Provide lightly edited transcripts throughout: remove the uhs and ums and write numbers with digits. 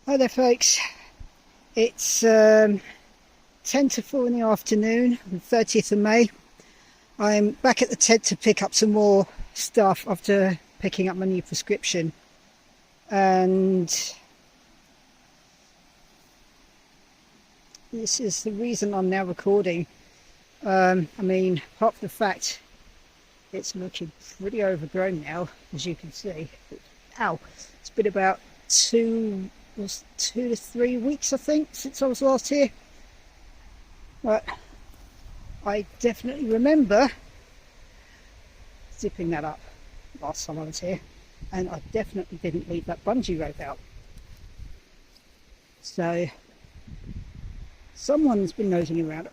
Hi there folks, it's 10 to 4 in the afternoon, the 30th of May. I'm back at the tent to pick up some more stuff after picking up my new prescription, and this is the reason I'm now recording. I mean, apart from the fact it's looking pretty overgrown now, as you can see. Ow, it's been about 2 to 3 weeks, I think, since I was last here. But I definitely remember zipping that up last time I was here, and I definitely didn't leave that bungee rope out. So someone's been nosing around.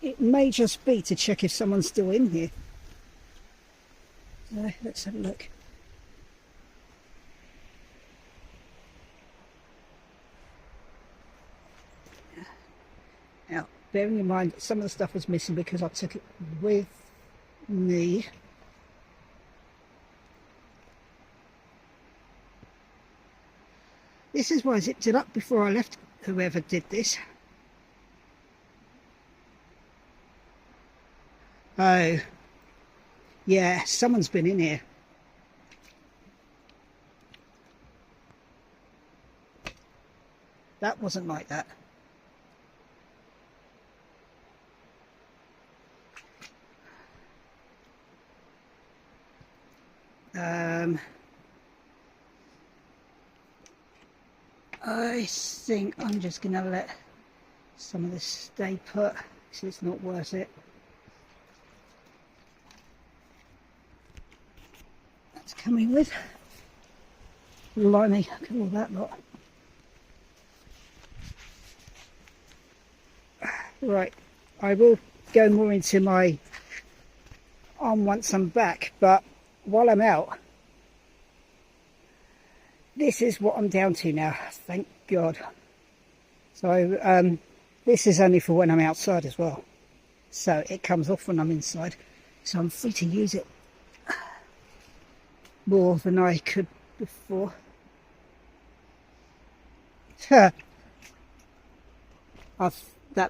It may just be to check if someone's still in here. So let's have a look. Now, bearing in mind that some of the stuff was missing because I took it with me. This is why I zipped it up before I left, whoever did this. Oh, yeah, someone's been in here. That wasn't like that. I think I'm just going to let some of this stay put because it's not worth it. That's coming with. Blimey, look at all that lot. Right, I will go more into my arm once I'm back, but while I'm out, this is what I'm down to now, thank God. So this is only for when I'm outside as well, so it comes off when I'm inside, so I'm free to use it more than I could before. That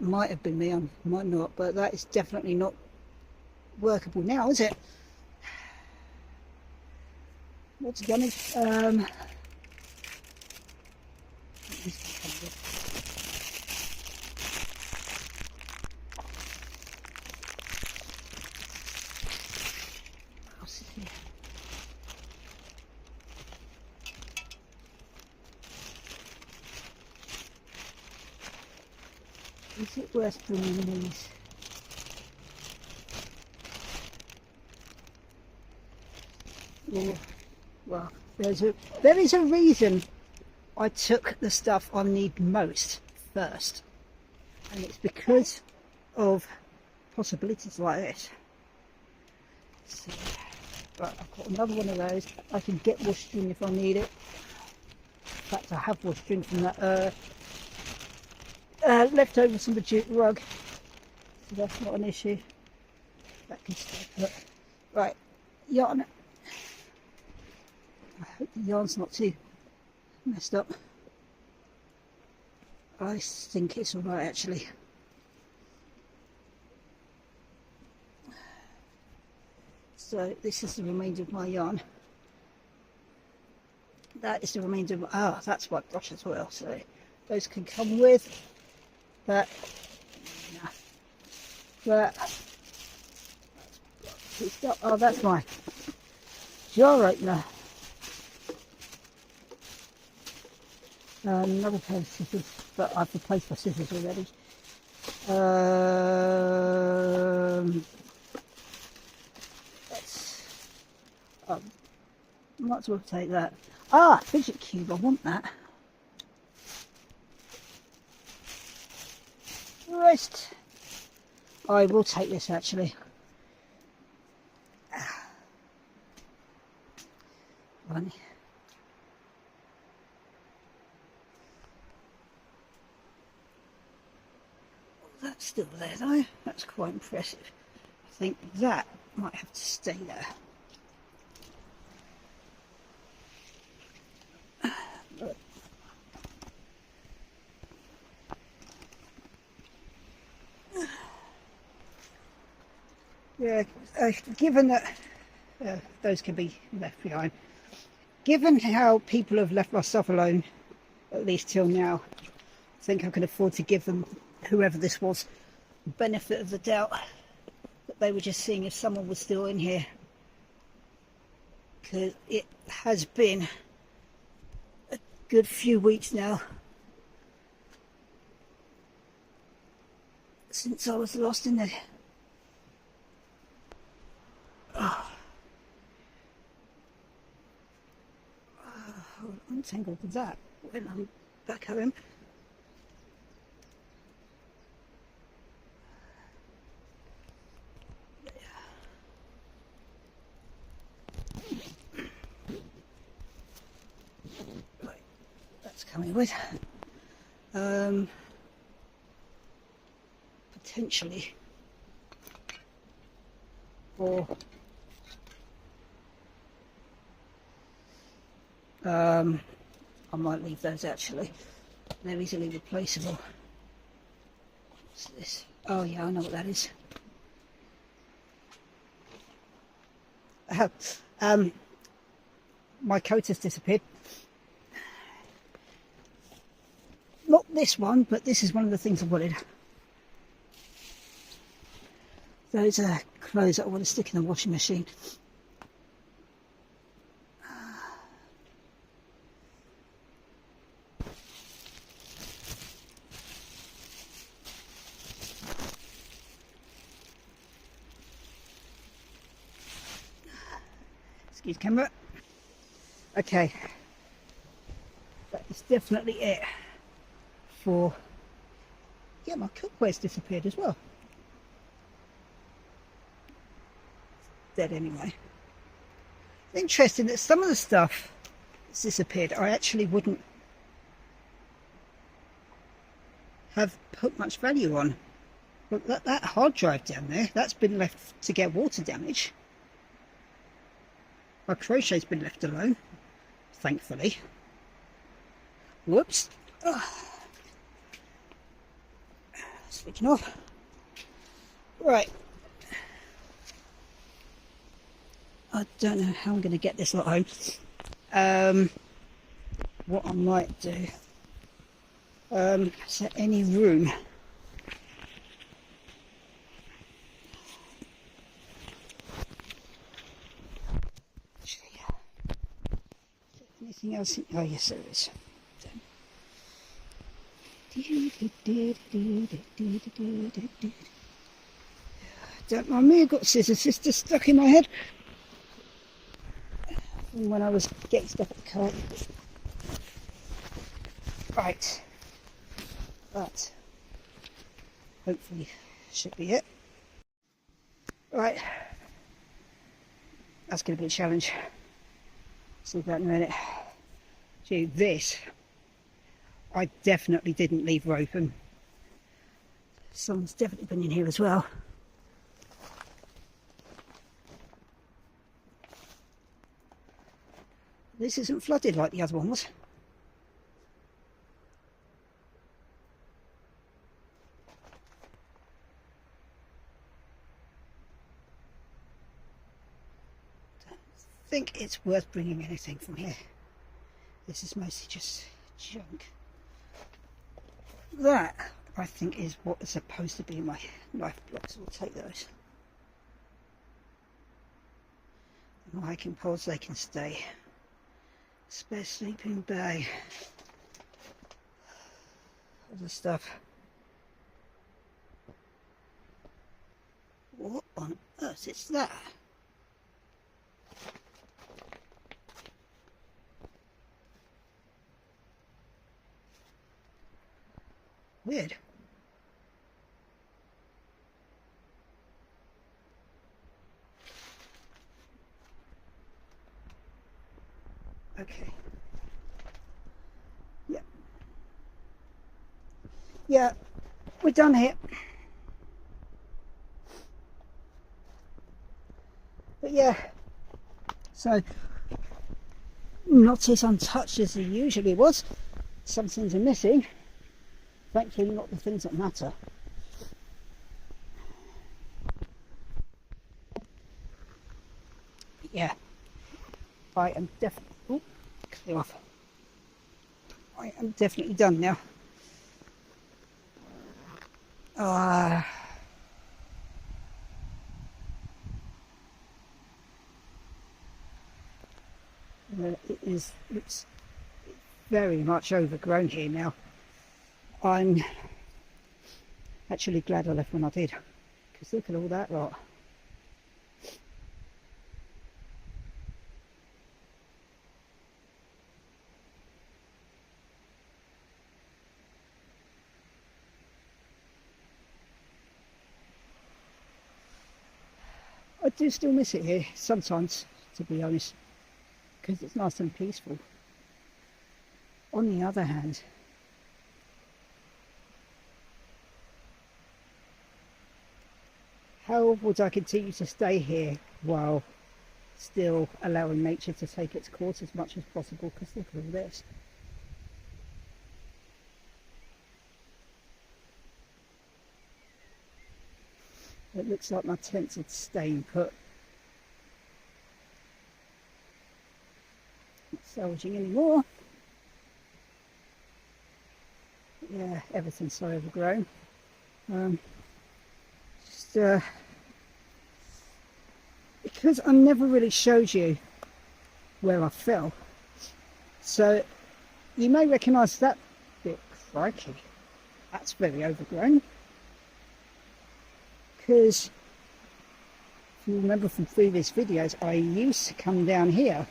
might have been me, I might not, but that is definitely not workable now, is it? What's done is is it worth bringing these? Yeah, well, there is a reason I took the stuff I need most first, and it's because of possibilities like this. So, but I've got another one of those. I can get wash string if I need it. In fact, I have wash string from that leftover from the jute rug, so that's not an issue. That can stay put. Right, yarn. I hope the yarn's not too messed up. I think it's alright actually. So this is the remainder of my yarn. That is the remainder of my, that's my brush as well, so those can come with that. Oh, that's my jar opener. Another pair of scissors, but I've replaced my scissors already. Might as well take that. Fidget cube, I want that. Right, I will take this actually. Funny. That's still there though, that's quite impressive. I think that might have to stay there. Yeah, given that those can be left behind, given how people have left my stuff alone, at least till now, I think I can afford to give them, whoever this was, the benefit of the doubt that they were just seeing if someone was still in here. Because it has been a good few weeks now since I was lost in there. Oh. I'll untangle that when I'm back home. Right, that's coming with. Potentially. Or I might leave those actually. They're easily replaceable. What's this? Oh yeah, I know what that is. My coat has disappeared. Not this one, but this is one of the things I wanted. Those are clothes that I want to stick in the washing machine. Excuse camera. Okay, that is definitely it for, yeah, my cookware's disappeared as well. It's dead anyway. Interesting that some of the stuff that's disappeared I actually wouldn't have put much value on. But that hard drive down there, that's been left to get water damage. My crochet's been left alone, thankfully. Whoops. Oh. Switching off. Right. I don't know how I'm going to get this lot home. What I might do, is there any room? Anything else? Oh yes, there is. Don't mind me, I've got Scissor Sister stuck in my head from when I was getting stuff at the car. Right, but hopefully should be it. Right, that's going to be a challenge. See that in a minute. Gee, this I definitely didn't leave open. Someone's definitely been in here as well. This isn't flooded like the other one was. Don't think it's worth bringing anything from here. This is mostly just junk. That, I think, is what is supposed to be my knife blocks. We'll take those. The hiking poles, they can stay. Spare sleeping bag. Other stuff. What on earth is that? Weird. Okay. Yeah. Yeah, we're done here. But yeah, so not as untouched as he usually was. Some things are missing. Thankfully not the things that matter. yeah, I am definitely, clear off. I am definitely done now. It's very much overgrown here now. I'm actually glad I left when I did, because look at all that lot. I do still miss it here sometimes, to be honest, because it's nice and peaceful. On the other hand, how would I continue to stay here while still allowing nature to take its course as much as possible? Because look at all this. It looks like my tents are staying put. Not salvaging anymore. Yeah, everything's so overgrown. Because I never really showed you where I fell. So you may recognise that bit. Crikey, that's very overgrown. Because if you remember from previous videos, I used to come down here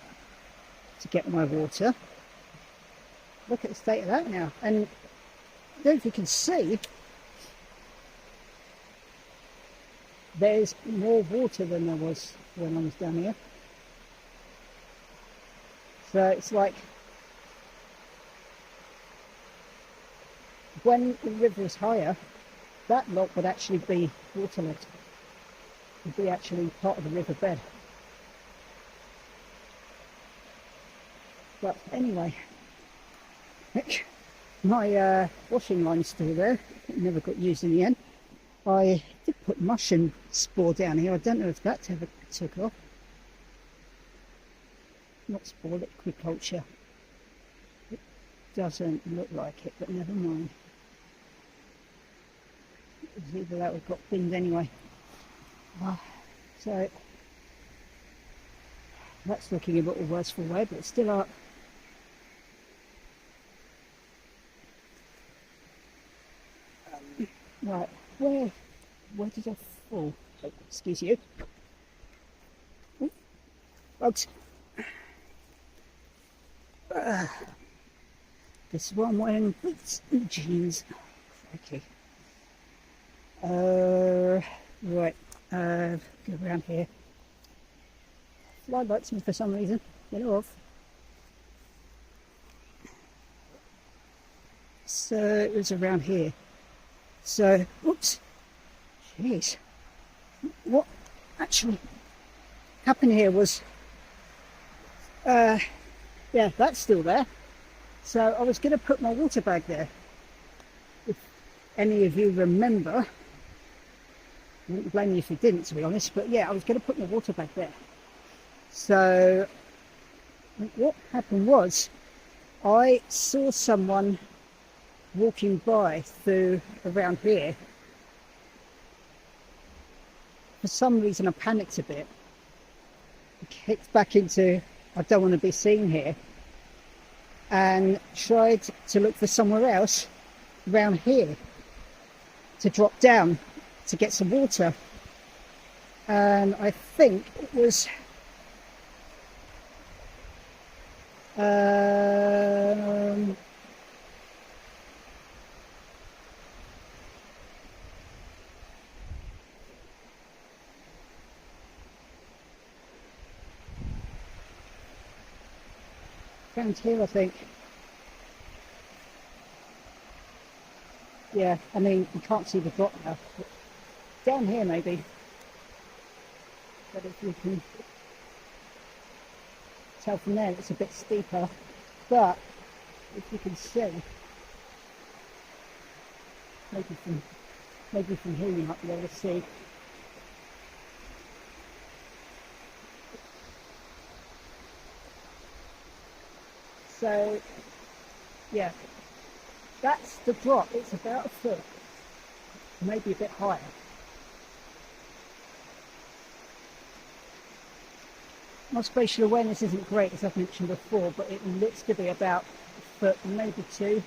to get my water. Look at the state of that now. And I don't know if you can see, there's more water than there was when I was down here. So it's like when the river is higher, that lot would actually be waterlogged. Would be actually part of the river bed. But anyway, my washing line's still there. It never got used in the end. I did put mushroom spore down here. I don't know if that ever took off. Not spore, liquiculture. It doesn't look like it, but never mind. Either that or got binned anyway. So that's looking a little worse for wear, but it's still up. Right, where did I fall? Oh, excuse you. Oh, bugs. This is why I'm wearing boots and jeans. Okay. Right, go around here. Fly bites me for some reason. Get it off. So it was around here. So, oops. Jeez. What actually happened here was, yeah, that's still there. So I was going to put my water bag there. If any of you remember, I wouldn't blame you if you didn't, to be honest, but yeah, I was going to put my water bag there. So what happened was, I saw someone walking by through around here. For some reason I panicked a bit. I kicked back into, I don't want to be seen here, and tried to look for somewhere else around here to drop down to get some water. And I think it was around here, I think. Yeah, I mean, you can't see the drop now. But down here, maybe. But if you can tell from there, it's a bit steeper. But if you can see, maybe from here you might be able to see. So yeah, that's the drop. It's about a foot, maybe a bit higher. My spatial awareness isn't great, as I've mentioned before, but it looks to be about a foot, maybe two.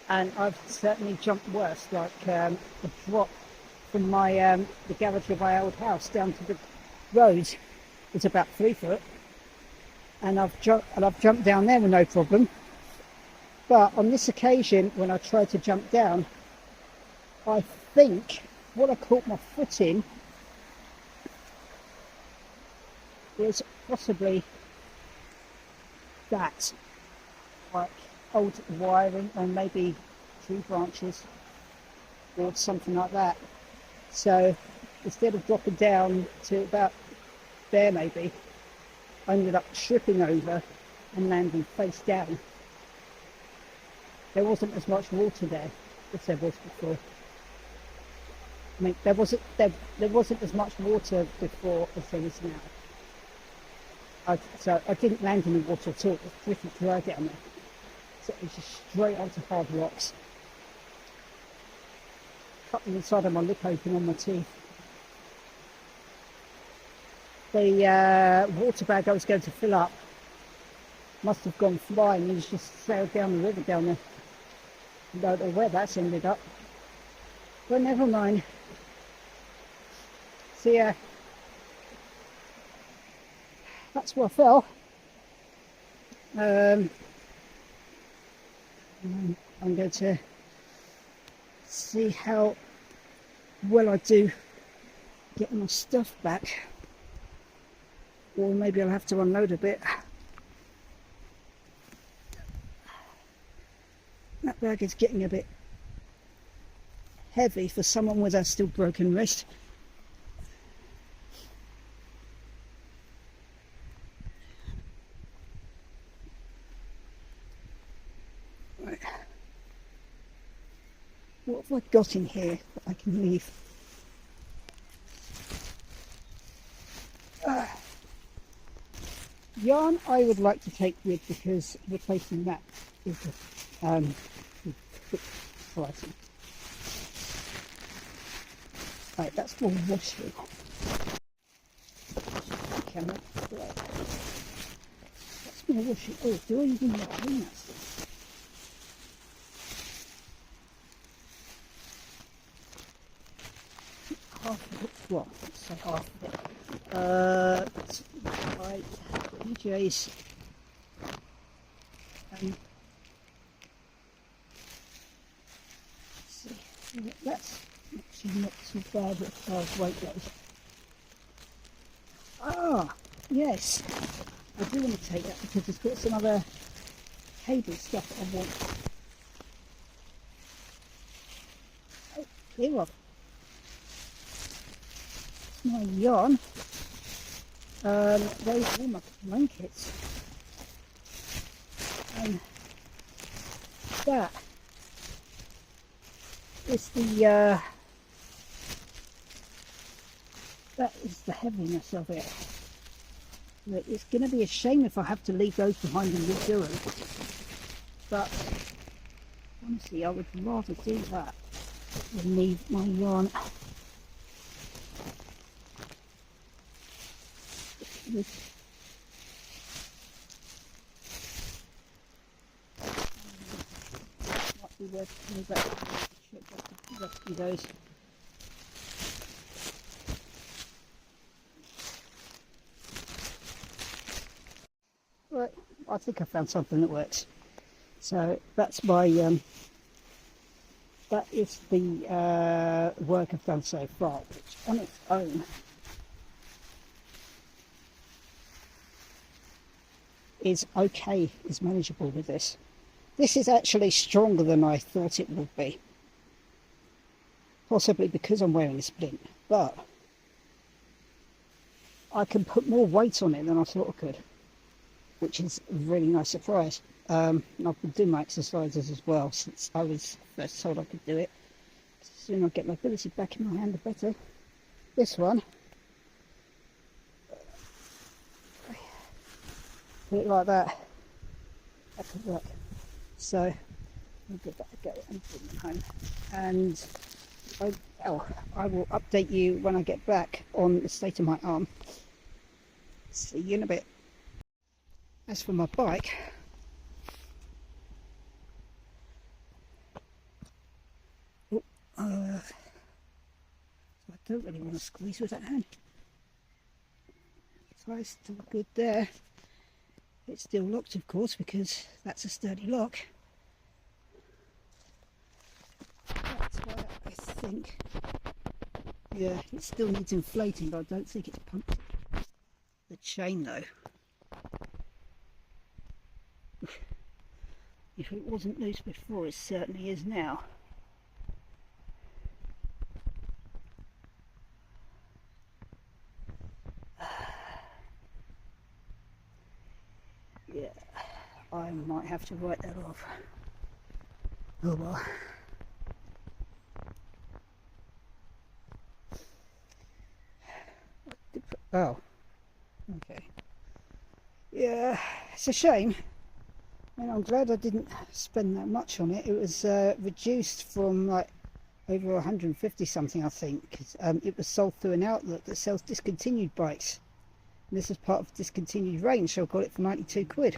And I've certainly jumped worse, like a drop from my the garage of my old house down to the road was about 3 foot, and I've jumped down there with no problem. But on this occasion, when I tried to jump down, I think what I caught my foot in was possibly that, like old wiring or maybe tree branches or something like that. So instead of dropping down to about there maybe, I ended up tripping over and landing face down. There wasn't as much water there as there was before. I mean, there wasn't as much water before as there is now. So I didn't land in the water at all. It was pretty dry down there. So it was just straight onto hard rocks. Cut the inside of my lip open on my teeth. The water bag I was going to fill up must have gone flying and just sailed down the river down there. I don't know where that's ended up. But never mind. So yeah, that's where I fell. I'm going to see how well I do getting my stuff back, or maybe I'll have to unload a bit. That bag is getting a bit heavy for someone with a still broken wrist. Right. What have I got in here that I can leave? Yarn I would like to take with, because replacing that is a quick pricing. Right, that's for washing. Camera. Right. That's for washing. Oh, do I even want to clean that stuff? Half of it. What? Let's say half of it. Right. PJs. That's actually not too bad as far as weight goes. Ah, yes. I do want to take that because it's got some other cable stuff that I want. Oh, here up. My yarn. Those are my blankets. And that is the heaviness of it. It's going to be a shame if I have to leave those behind and redo them. But honestly, I would rather do that than leave my yarn. Might be worth coming back to check rescue those. Right, I think I found something that works. So that's my that is the work I've done so far, which on its own is okay, is manageable with this. This is actually stronger than I thought it would be. Possibly because I'm wearing a splint, but I can put more weight on it than I thought I could, which is a really nice surprise. I've been doing my exercises as well since I was first told I could do it. As soon as I get my ability back in my hand, the better. This one put it like that. That could work. So we'll give that a go and bring them home. And I will update you when I get back on the state of my arm. See you in a bit. As for my bike, I don't really want to squeeze with that hand. Tie's still good there. It's still locked, of course, because that's a sturdy lock. That's why I think, yeah, it still needs inflating, but I don't think it's pumped. The chain, though, if it wasn't loose before, it certainly is now. Yeah, I might have to write that off. Oh well. Oh, okay. Yeah, it's a shame. And I'm glad I didn't spend that much on it. It was reduced from like over 150 something, I think. It was sold through an outlet that sells discontinued bikes. And this is part of discontinued range, so I got it for 92 quid.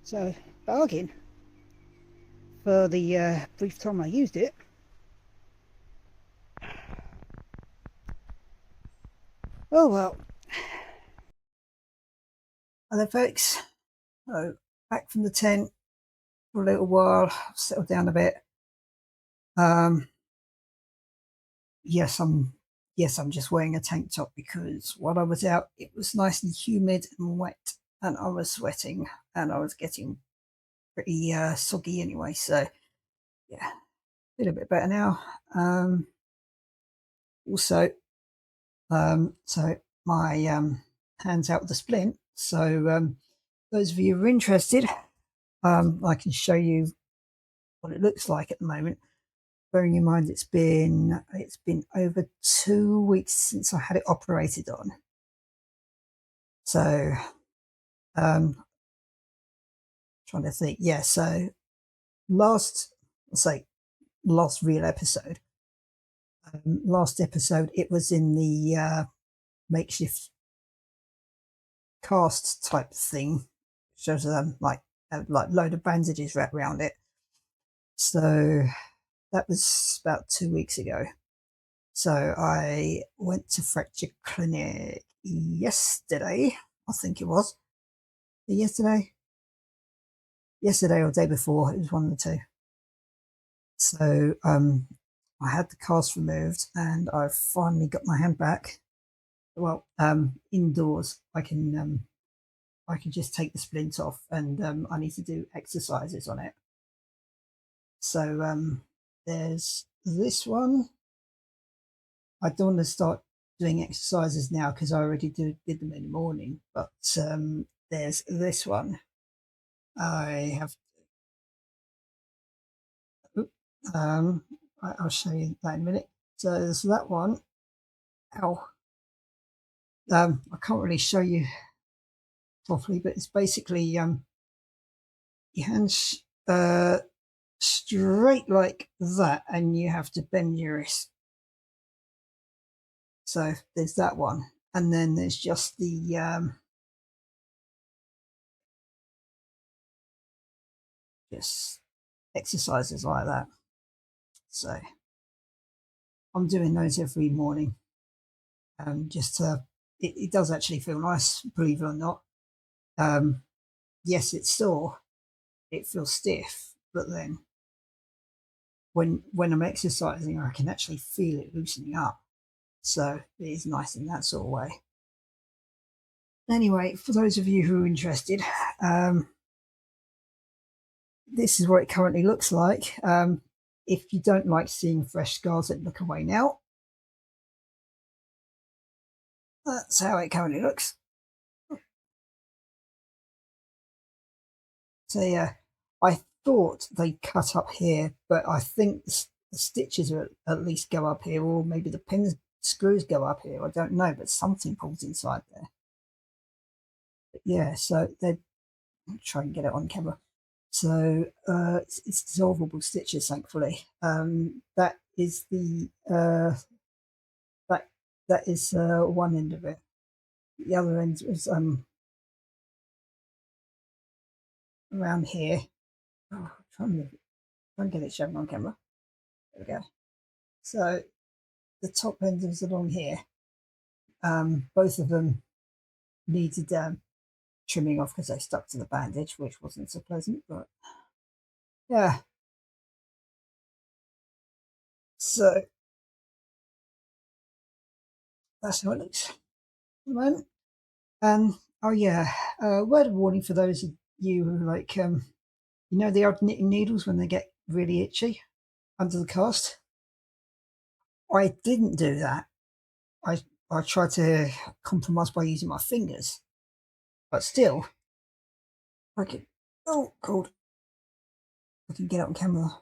So, bargain for the brief time I used it. Oh well. Hello folks. So, back from the tent for a little while, settled down a bit. Yes, I'm just wearing a tank top because while I was out, it was nice and humid and wet, and I was sweating, and I was getting pretty soggy anyway. So yeah, feel a bit better now. Also, so my hand's out with the splint. So those of you who are interested, I can show you what it looks like at the moment. Bearing in mind it's been over 2 weeks since I had it operated on. So trying to think, yeah, so last real episode, it was in the makeshift cast type thing, shows like load of bandages wrapped around it. So that was about 2 weeks ago. So I went to fracture clinic yesterday, I think it was. Yesterday or day before, it was one of the two. So I had the cast removed and I finally got my hand back. Well, indoors I can just take the splint off, and I need to do exercises on it. So there's this one. I don't want to start doing exercises now because I already did them in the morning, but there's this one. I have I'll show you that in a minute. So there's that one. Ow. I can't really show you properly, but it's basically your hands straight like that, and you have to bend your wrist. So there's that one, and then there's just the just exercises like that. So I'm doing those every morning. Just to, it does actually feel nice, believe it or not. Yes, it's sore, it feels stiff, but then when I'm exercising, I can actually feel it loosening up. So it is nice in that sort of way. Anyway, for those of you who are interested, this is what it currently looks like. If you don't like seeing fresh scars, then look away now. That's how it currently looks. So yeah, I thought they cut up here, but I think the stitches are at least go up here, or maybe the pin screws go up here. I don't know, but something pulls inside there. Yeah, so they're try and get it on camera. So it's dissolvable stitches, thankfully. That is the that that is one end of it. The other end is around here. Oh, try and get it shown on camera. There we go. So the top end is along here. Both of them needed trimming off because they stuck to the bandage, which wasn't so pleasant. But yeah, so that's how it looks at the moment. Oh yeah, word of warning for those of you who like the odd knitting needles when they get really itchy under the cast. I didn't do that. I I tried to compromise by using my fingers, but still, I can. Oh, cold! I can get it on camera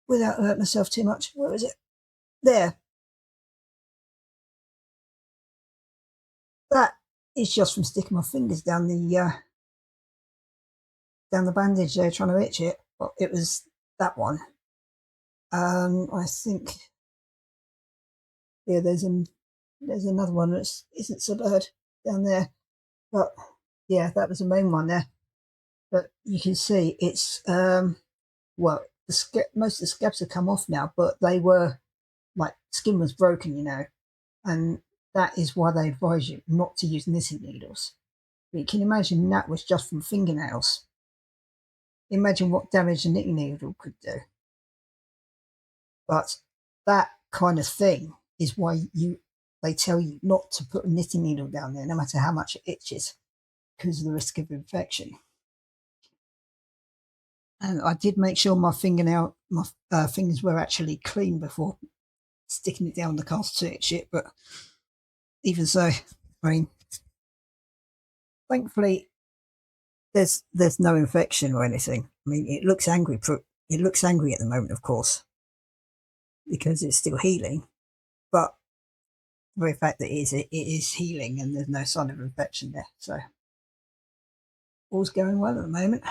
without hurting myself too much. Where is it? There. That is just from sticking my fingers down the bandage there, trying to itch it. But it was that one. I think yeah, there's another one that isn't so bad down there, but yeah, that was the main one there. But you can see it's well, most of the scabs have come off now, but they were like skin was broken, and that is why they advise you not to use knitting needles. But you can imagine that was just from fingernails. Imagine what damage a knitting needle could do. But that kind of thing is why they tell you not to put a knitting needle down there, no matter how much it itches, because of the risk of infection. And I did make sure my fingers were actually clean before sticking it down the cast to itch it. But even so, I mean, thankfully, there's no infection or anything. I mean, it looks angry. It looks angry at the moment, of course, because it's still healing. But the very fact that it is healing and there's no sign of infection there, so all's going well at the moment.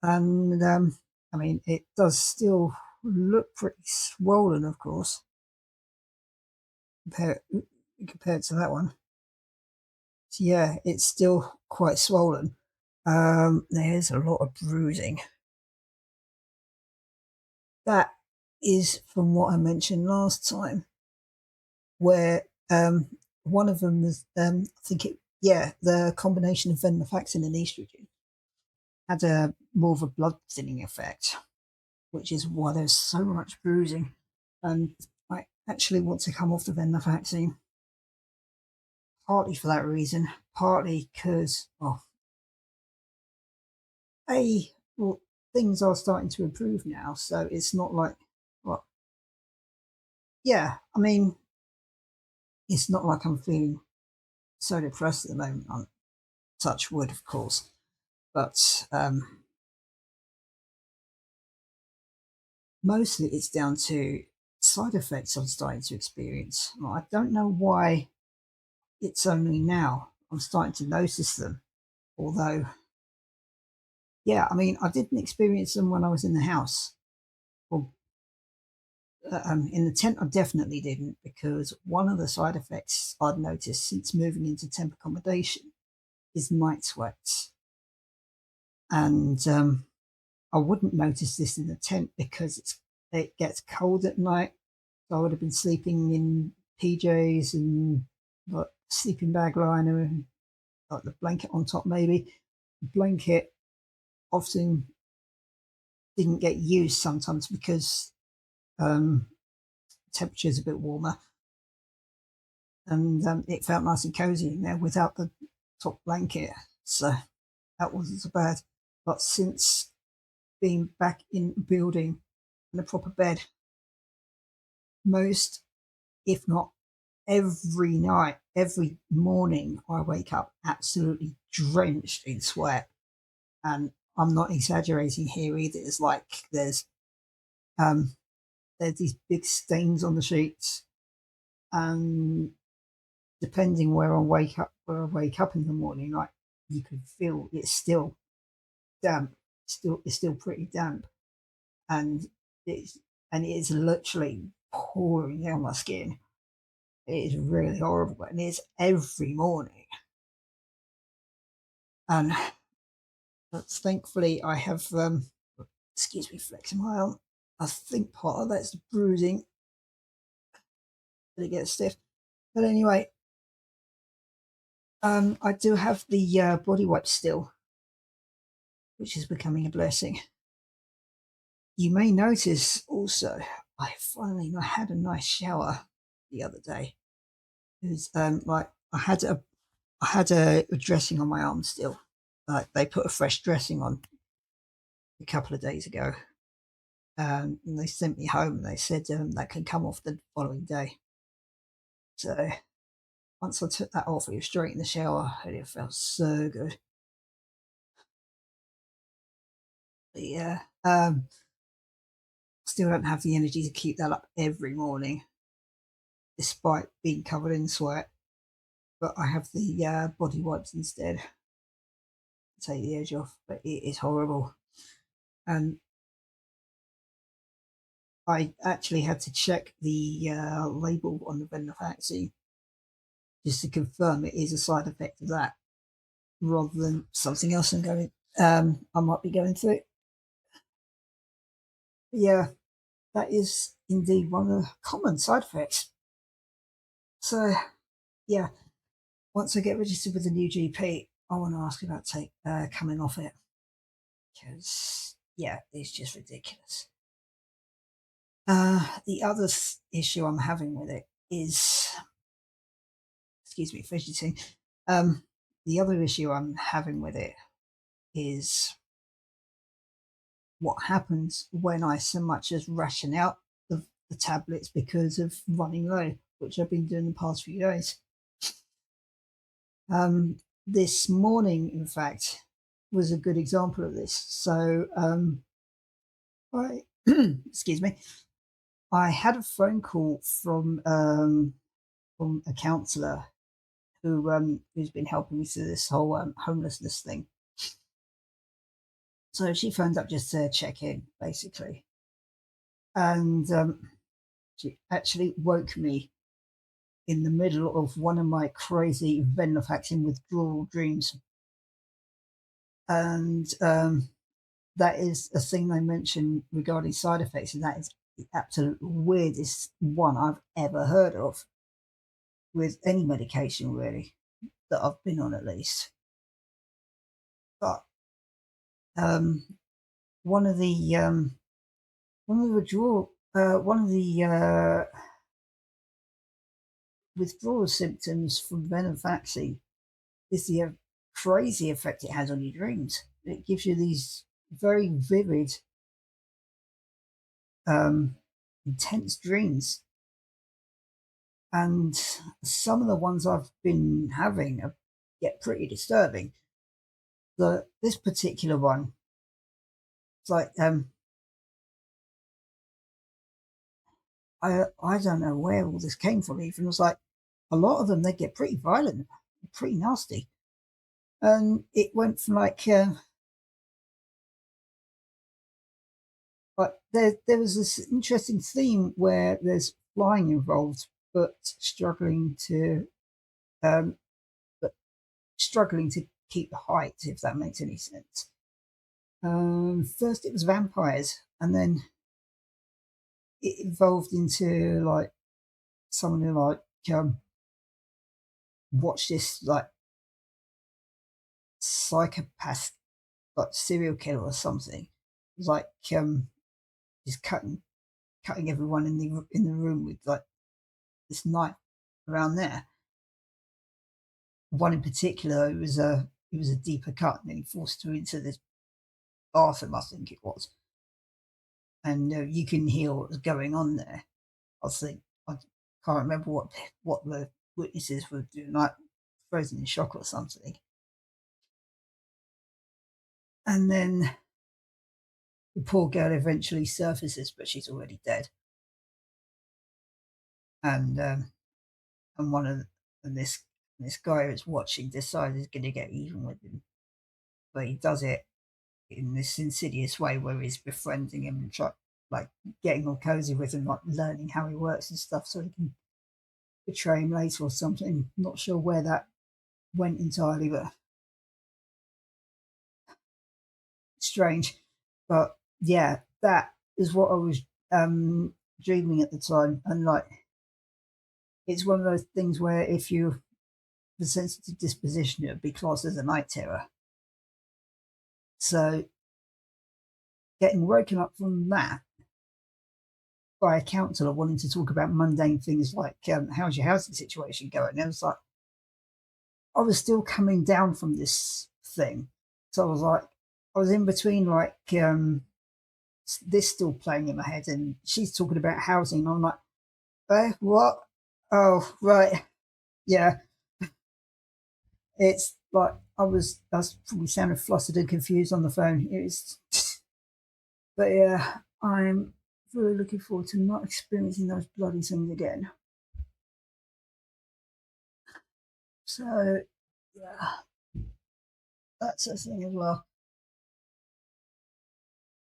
And I mean, it does still look pretty swollen, of course, compared to that one. So yeah, it's still quite swollen. There's a lot of bruising. That is from what I mentioned last time, where one of them was, the combination of venlafaxine and estrogen had a more of a blood thinning effect, which is why there's so much bruising. And I actually want to come off the venlafaxine, partly for that reason, partly because, well, things are starting to improve now, so it's not like, well, yeah, I mean, it's not like I'm feeling so depressed at the moment. On touch wood, of course, but mostly it's down to side effects I'm starting to experience. Well, I don't know why it's only now I'm starting to notice them. Although, yeah, I mean, I didn't experience them when I was in the house. Well, in the tent, I definitely didn't, because one of the side effects I'd noticed since moving into temp accommodation is night sweats. And I wouldn't notice this in the tent because it gets cold at night. So I would have been sleeping in PJs and like sleeping bag liner and like the blanket on top maybe. The blanket often didn't get used sometimes because temperature is a bit warmer, and it felt nice and cozy in there without the top blanket. So that wasn't so bad. But since being back in building in a proper bed, most, if not every night, every morning, I wake up absolutely drenched in sweat. And I'm not exaggerating here either. It's like um, there's these big stains on the sheets, and depending where I wake up in the morning, like you can feel it's still damp, it's still pretty damp, and it's and it is literally pouring down my skin. It is really horrible, and it's every morning. And that's thankfully I have excuse me, flexing my arm. I think part of that's the bruising that it gets stiff. But anyway, I do have the body wipe still, which is becoming a blessing. You may notice also, I had a nice shower the other day. It was like I had a dressing on my arm still. Like they put a fresh dressing on a couple of days ago, and they sent me home. And they said that can come off the following day. So once I took that off, it was straight in the shower, and it felt so good. But yeah, still don't have the energy to keep that up every morning, despite being covered in sweat. But I have the body wipes instead to take the edge off. But it is horrible, and I actually had to check the label on the venlafaxine just to confirm it is a side effect of that, rather than something else I might be going through. But yeah, that is indeed one of the common side effects. So yeah, once I get registered with the new GP, I want to ask about coming off it, because yeah, it's just ridiculous. The other issue I'm having with it is, excuse me, fidgeting. The other issue I'm having with it is what happens when I so much as ration out the tablets because of running low, which I've been doing the past few days. This morning, in fact, was a good example of this. So, I excuse me, I had a phone call from a counsellor who's been helping me through this whole homelessness thing. So she phoned up just to check in, basically, and she actually woke me in the middle of one of my crazy venlafaxine withdrawal dreams, and that is a thing they mention regarding side effects, and that is the absolute weirdest one I've ever heard of with any medication, really, that I've been on, at least. But um, one of the one of the withdrawal symptoms from venlafaxine is the crazy effect it has on your dreams. It gives you these very vivid, intense dreams, and some of the ones I've been having get pretty disturbing. This particular one, it's like I don't know where all this came from. Even it was like a lot of them they get pretty violent, pretty nasty, and it went from like there was this interesting theme where there's flying involved, but um, but struggling to keep the height, if that makes any sense. First it was vampires, and then it evolved into like someone who um, watched this like psychopath, like serial killer or something. It was like just cutting everyone in the room with like this knife around there. One in particular, it was a deeper cut, and then he forced her into this bathroom, I think it was, and you can hear what was going on there. I think I can't remember what the witnesses were doing, like frozen in shock or something. And then the poor girl eventually surfaces, but she's already dead. And one of and this guy who's watching decides he's going to get even with him, but he does it in this insidious way where he's befriending him and like getting all cozy with him, like learning how he works and stuff, so he can betray him later or something. Not sure where that went entirely, but strange. But yeah, that is what I was dreaming at the time, and like it's one of those things where if you have a sensitive disposition, it would be classed as a night terror. So getting woken up from that by a counsellor wanting to talk about mundane things like how's your housing situation going, and it was like I was still coming down from this thing, so I was like I was in between like this still playing in my head, and she's talking about housing, and I'm like, what? Oh, right, yeah. It's like I was probably sounded flustered and confused on the phone. It was, but yeah, I'm really looking forward to not experiencing those bloody things again. So yeah, that's a thing as well.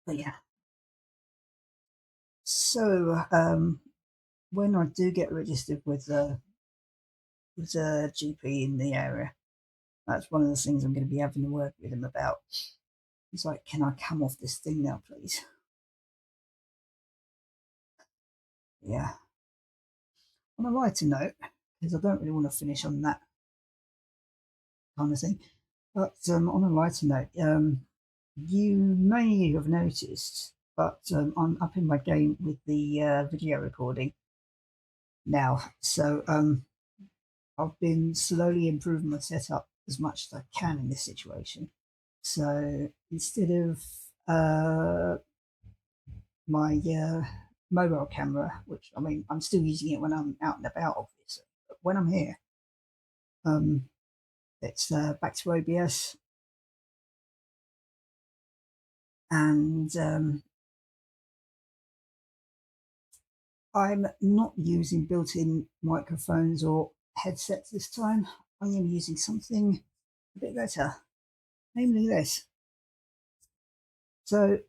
But yeah, so when I do get registered with a GP in the area, that's one of the things I'm going to be having a word with him about. It's like, can I come off this thing now, please? Yeah. On a lighter note, because I don't really want to finish on that kind of thing, but on a lighter note, you may have noticed, but I'm up in my game with the video recording now. So I've been slowly improving my setup as much as I can in this situation. So instead of my mobile camera, which I mean, I'm still using it when I'm out and about, obviously, but when I'm here, um, it's back to OBS, and I'm not using built-in microphones or headsets this time. I am using something a bit better, namely this. So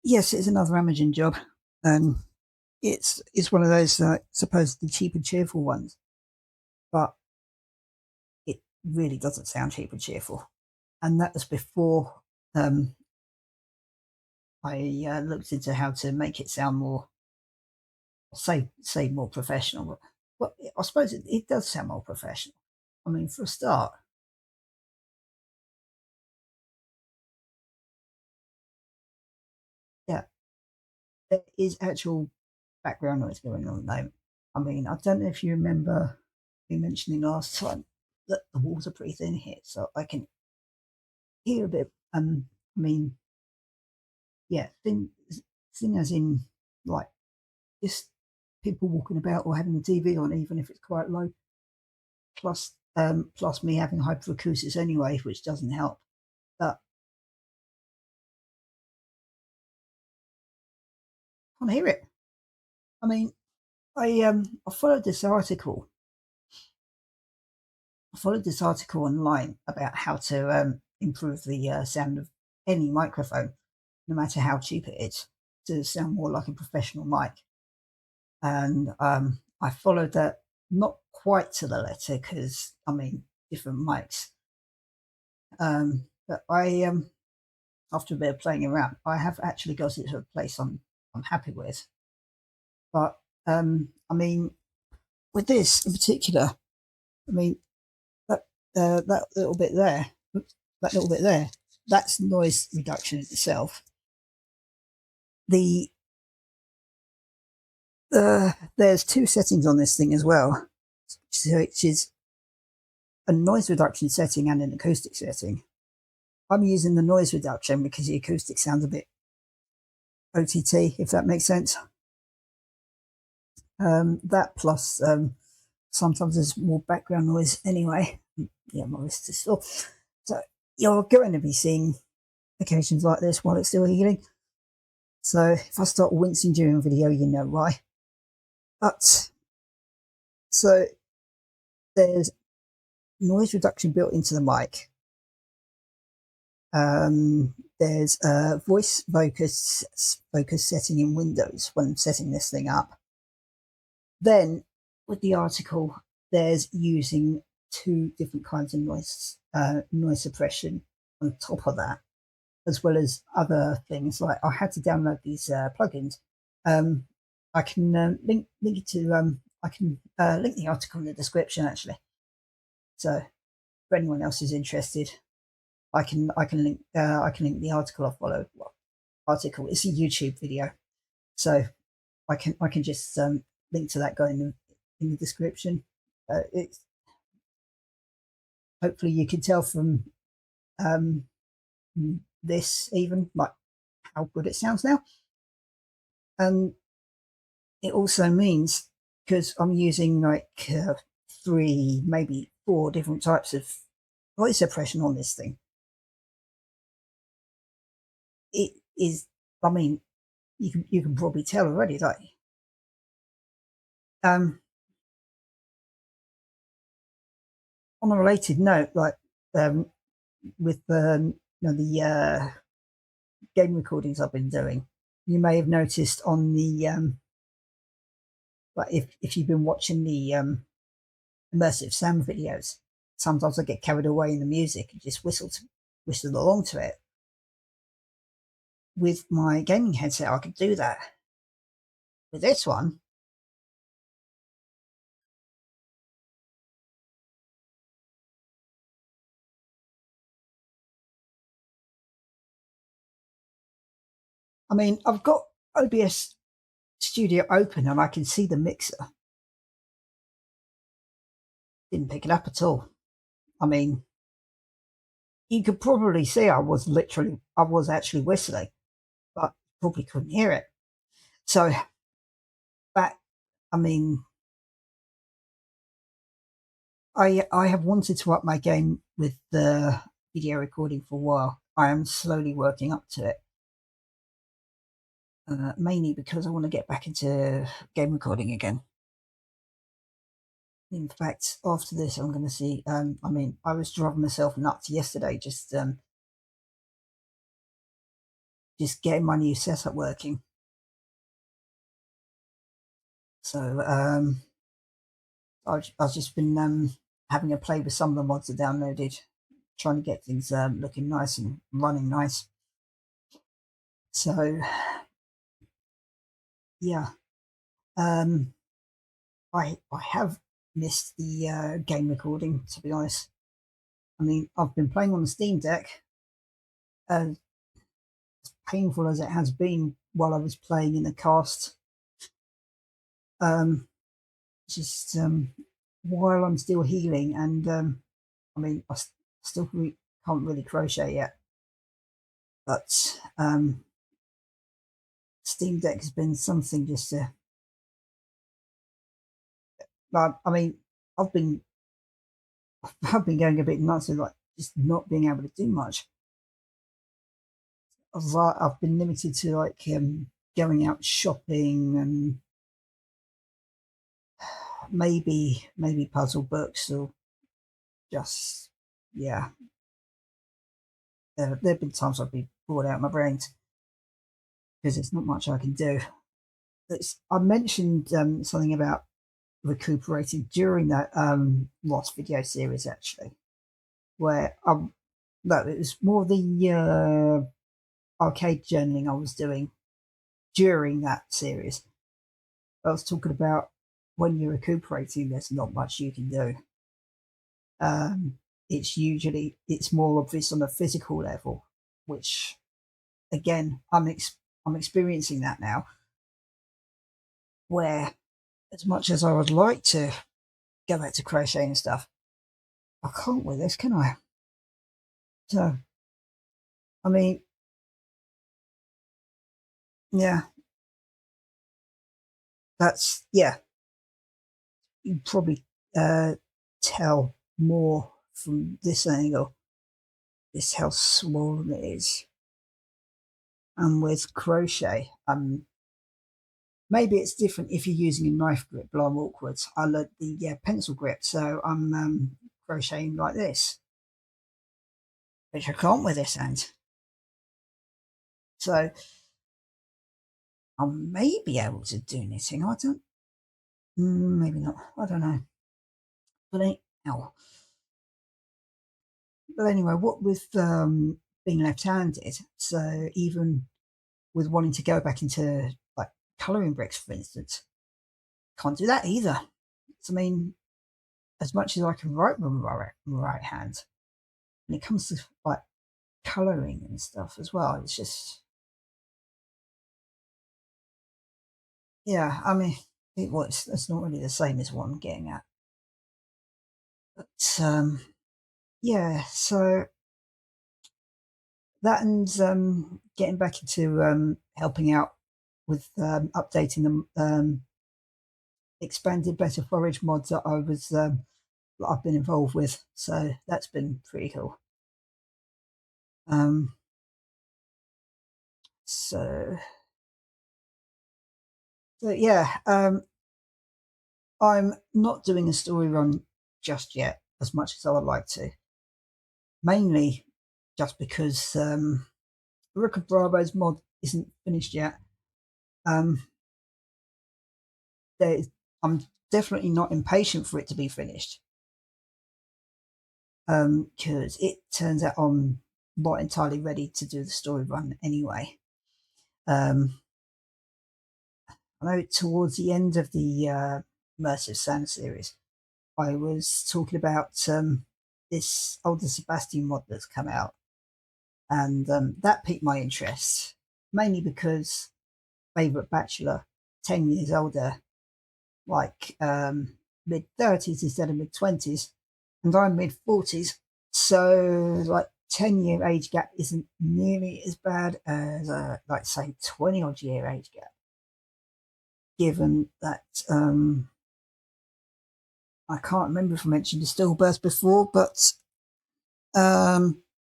yes, it's another Amazon job. It's one of those supposedly cheap and cheerful ones, but it really doesn't sound cheap and cheerful. And that was before I looked into how to make it sound more, say more professional. But well, I suppose it does sound more professional. I mean, for a start, yeah, there is actual background noise going on at the moment. I mean, I don't know if you remember me mentioning last time that the walls are pretty thin here, so I can hear a bit. I mean, yeah, thin as in like just people walking about or having the TV on, even if it's quite low. Plus me having hyperacoustics anyway, which doesn't help. But I can't hear it. I mean, I followed this article. I followed this article online about how to improve the sound of any microphone, no matter how cheap it is, to sound more like a professional mic. And I followed that not quite to the letter because I mean different mics. But I after a bit of playing around, I have actually got it to a place I'm happy with. But I mean, with this in particular, I mean that little bit there, that little bit there, that's noise reduction in itself. The there's two settings on this thing as well, which is a noise reduction setting and an acoustic setting. I'm using the noise reduction because the acoustic sounds a bit OTT, if that makes sense. That plus sometimes there's more background noise anyway. Yeah, my wrist is still. So you're going to be seeing occasions like this while it's still healing. So if I start wincing during video, you know why. But so there's noise reduction built into the mic. There's a voice focus setting in Windows when setting this thing up. Then with the article, there's using 2 different kinds of noise suppression on top of that, as well as other things. Like I had to download these plugins. I can link it to I can link the article in the description actually. So for anyone else who's interested, I can link the article I followed. Well, article. It's a YouTube video, so I can just link to that going in the description. It's hopefully you can tell from um, this even like how good it sounds now, and it also means because I'm using like 3 maybe 4 different types of voice suppression on this thing. It is, I mean, you can probably tell already, like on a related note, like with the game recordings I've been doing, you may have noticed on the like if you've been watching the immersive sound videos, sometimes I get carried away in the music and just whistle along to it. With my gaming headset, I could do that. With this one, I mean, I've got OBS Studio open and I can see the mixer. Didn't pick it up at all. I mean, you could probably see I was actually whistling, but probably couldn't hear it. So that, I mean, I have wanted to up my game with the video recording for a while. I am slowly working up to it, mainly because I want to get back into game recording again. In fact, after this, I'm going to see. I mean, I was driving myself nuts yesterday, just getting my new setup working. So I've just been having a play with some of the mods I downloaded, trying to get things looking nice and running nice. So yeah, I have missed the game recording, to be honest. I mean, I've been playing on the Steam Deck, as painful as it has been while I was playing in the cast. Just while I'm still healing, and I mean, I still can't really crochet yet, but Steam Deck has been something just to. I mean, I've been going a bit nuts with like just not being able to do much. I've been limited to like going out shopping and maybe puzzle books or just yeah. There have been times I've been bored out of my brains because there's not much I can do. I mentioned something about recuperating during that Lost video series actually, where no, it was more the arcade journaling I was doing during that series. I was talking about when you're recuperating, there's not much you can do. It's more obvious on a physical level, which again I'm experiencing that now, where as much as I would like to go back to crocheting and stuff, I can't with this, can I? So, I mean, yeah, that's yeah. You can probably tell more from this angle. This how swollen it is, and with crochet, maybe it's different if you're using a knife grip, but I'm awkward. I learned the pencil grip, so I'm crocheting like this, which I can't with this hand. So I may be able to do knitting. I don't, maybe not. I don't know. But anyhow, but anyway, what with being left-handed, so even with wanting to go back into like colouring bricks, for instance, can't do that either. So, I mean, as much as I can write with my right hand, when it comes to like colouring and stuff as well, it's just, yeah. I mean, it's not really the same as what I'm getting at, but yeah. So that and getting back into helping out with updating the expanded better forage mods that I've been involved with. So that's been pretty cool. Um, so yeah, I'm not doing a story run just yet, as much as I would like to. Mainly just because Rook of Bravo's mod isn't finished yet. I'm definitely not impatient for it to be finished, because it turns out I'm not entirely ready to do the story run anyway. I know towards the end of the Immersive Sand series, I was talking about this older Sebastian mod that's come out, and that piqued my interest, mainly because favourite bachelor, 10 years older, like mid 30s instead of mid 20s, and I'm mid 40s. So, like, 10-year age gap isn't nearly as bad as, like, say, 20 odd year age gap, given that I can't remember if I mentioned the stillbirth before, but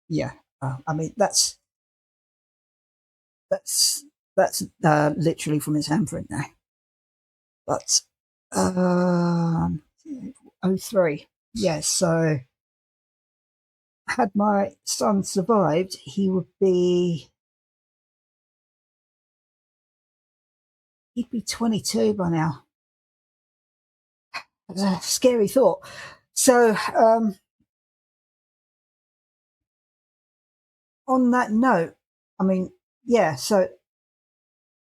yeah, I mean, that's literally from his handprint now. But um, 03, yeah. So had my son survived, he'd be 22 by now. It's a scary thought. So on that note, I mean, yeah. So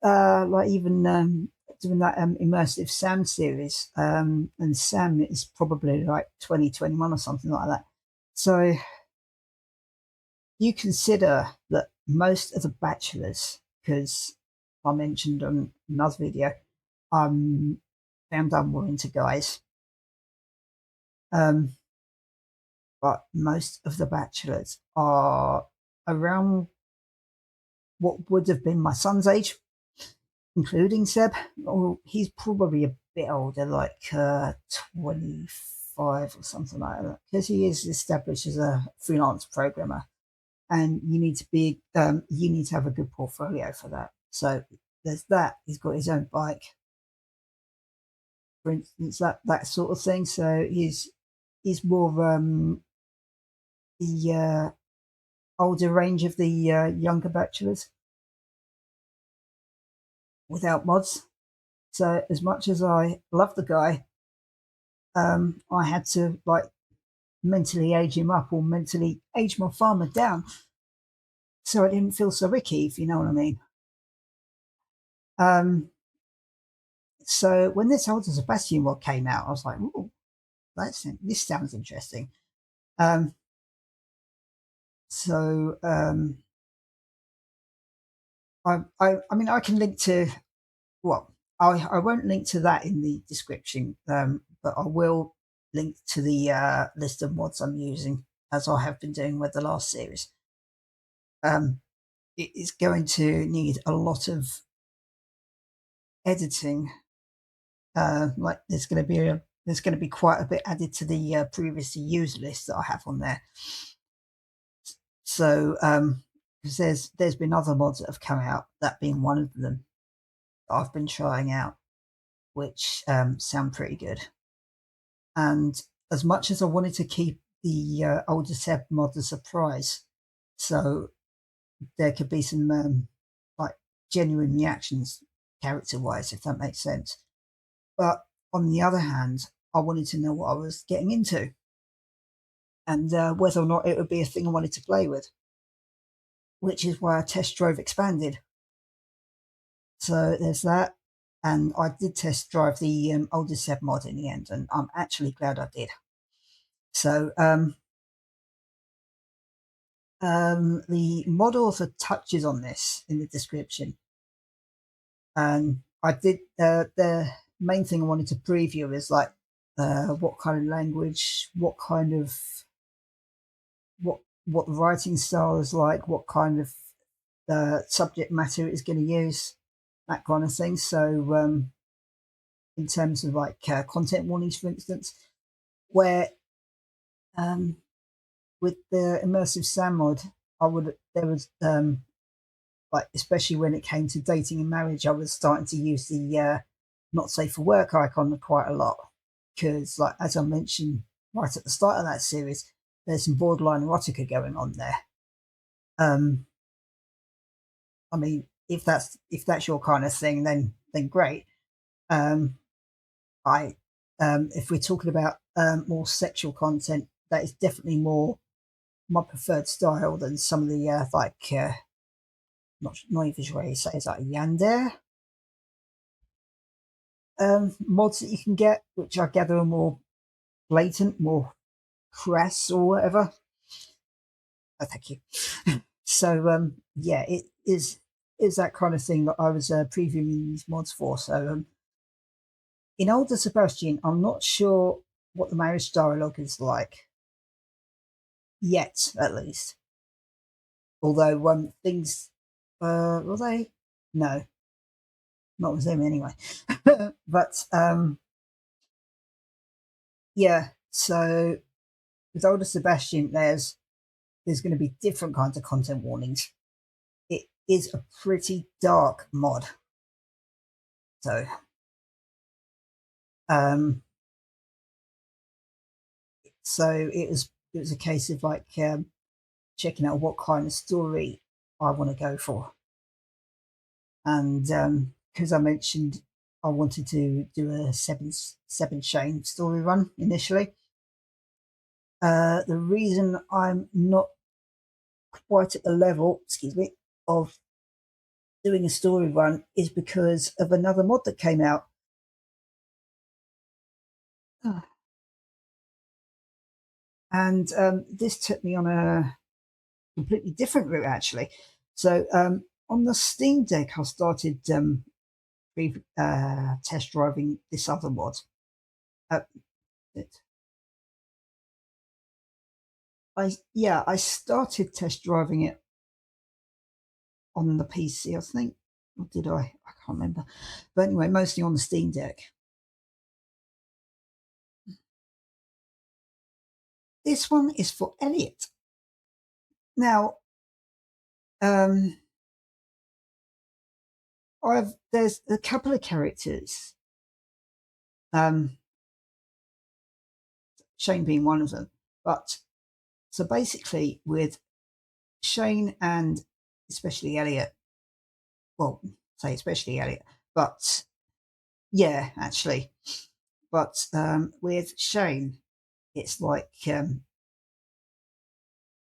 like even doing that immersive Sam series, and Sam is probably like 2021 or something like that. So you consider that most of the bachelors, because I mentioned on another video, I'm more into guys, um, but most of the bachelors are around what would have been my son's age, including Seb. Or he's probably a bit older, like 25 or something like that, because he is established as a freelance programmer, and you need to have a good portfolio for that. So there's that. He's got his own bike, for instance, that sort of thing. So he's more the older range of the younger bachelors without mods. So as much as I love the guy, I had to like mentally age him up or mentally age my farmer down, so I didn't feel so icky, if you know what I mean. Um, so when this older Sebastian mod came out, I was like, "Ooh, this sounds interesting." Um, so I mean, I can link to, well, I won't link to that in the description, but I will link to the list of mods I'm using, as I have been doing with the last series. It is going to need a lot of editing. Like there's going to be quite a bit added to the previously used list that I have on there. So because there's been other mods that have come out, that being one of them. I've been trying out, which sound pretty good. And as much as I wanted to keep the older Seb mod a surprise, so there could be some like genuine reactions character wise, if that makes sense. But on the other hand, I wanted to know what I was getting into and whether or not it would be a thing I wanted to play with, which is why I test drove Expanded. So there's that. And I did test drive the older Seb mod in the end, and I'm actually glad I did. So the mod author touches on this in the description. And I did the main thing I wanted to preview is like what kind of language, what kind of what the writing style is like, what kind of subject matter it's going to use, that kind of thing. So in terms of like content warnings, for instance, where with the immersive SAM mod, there was like especially when it came to dating and marriage, I was starting to use the not safe for work icon quite a lot because, like as I mentioned right at the start of that series, there's some borderline erotica going on there. I mean, if that's your kind of thing, then great. I if we're talking about more sexual content, that is definitely more my preferred style than some of the not even sure how you say it's like Yandere mods that you can get, which I gather are more blatant, more crass or whatever. Oh, thank you. So yeah, it is that kind of thing that I was previewing these mods for. So in older Sebastian, I'm not sure what the marriage dialogue is like yet, at least. Although things were they? No, not with him anyway. But yeah, so with older Sebastian, there's going to be different kinds of content warnings. It is a pretty dark mod, so um, so it was a case of like checking out what kind of story I want to go for, and because I mentioned I wanted to do a seven chain story run initially. The reason I'm not quite at the level, excuse me, of doing a story run is because of another mod that came out. And this took me on a completely different route, actually. So on the Steam Deck, I started test driving this other mod. I started test driving it on the PC, I think. Or did I? I can't remember. But anyway, mostly on the Steam Deck. This one is for Elliot. Now, there's a couple of characters, Shane being one of them. But so basically, with Shane and especially Elliot, well, say especially Elliot, but yeah, actually, but with Shane, it's like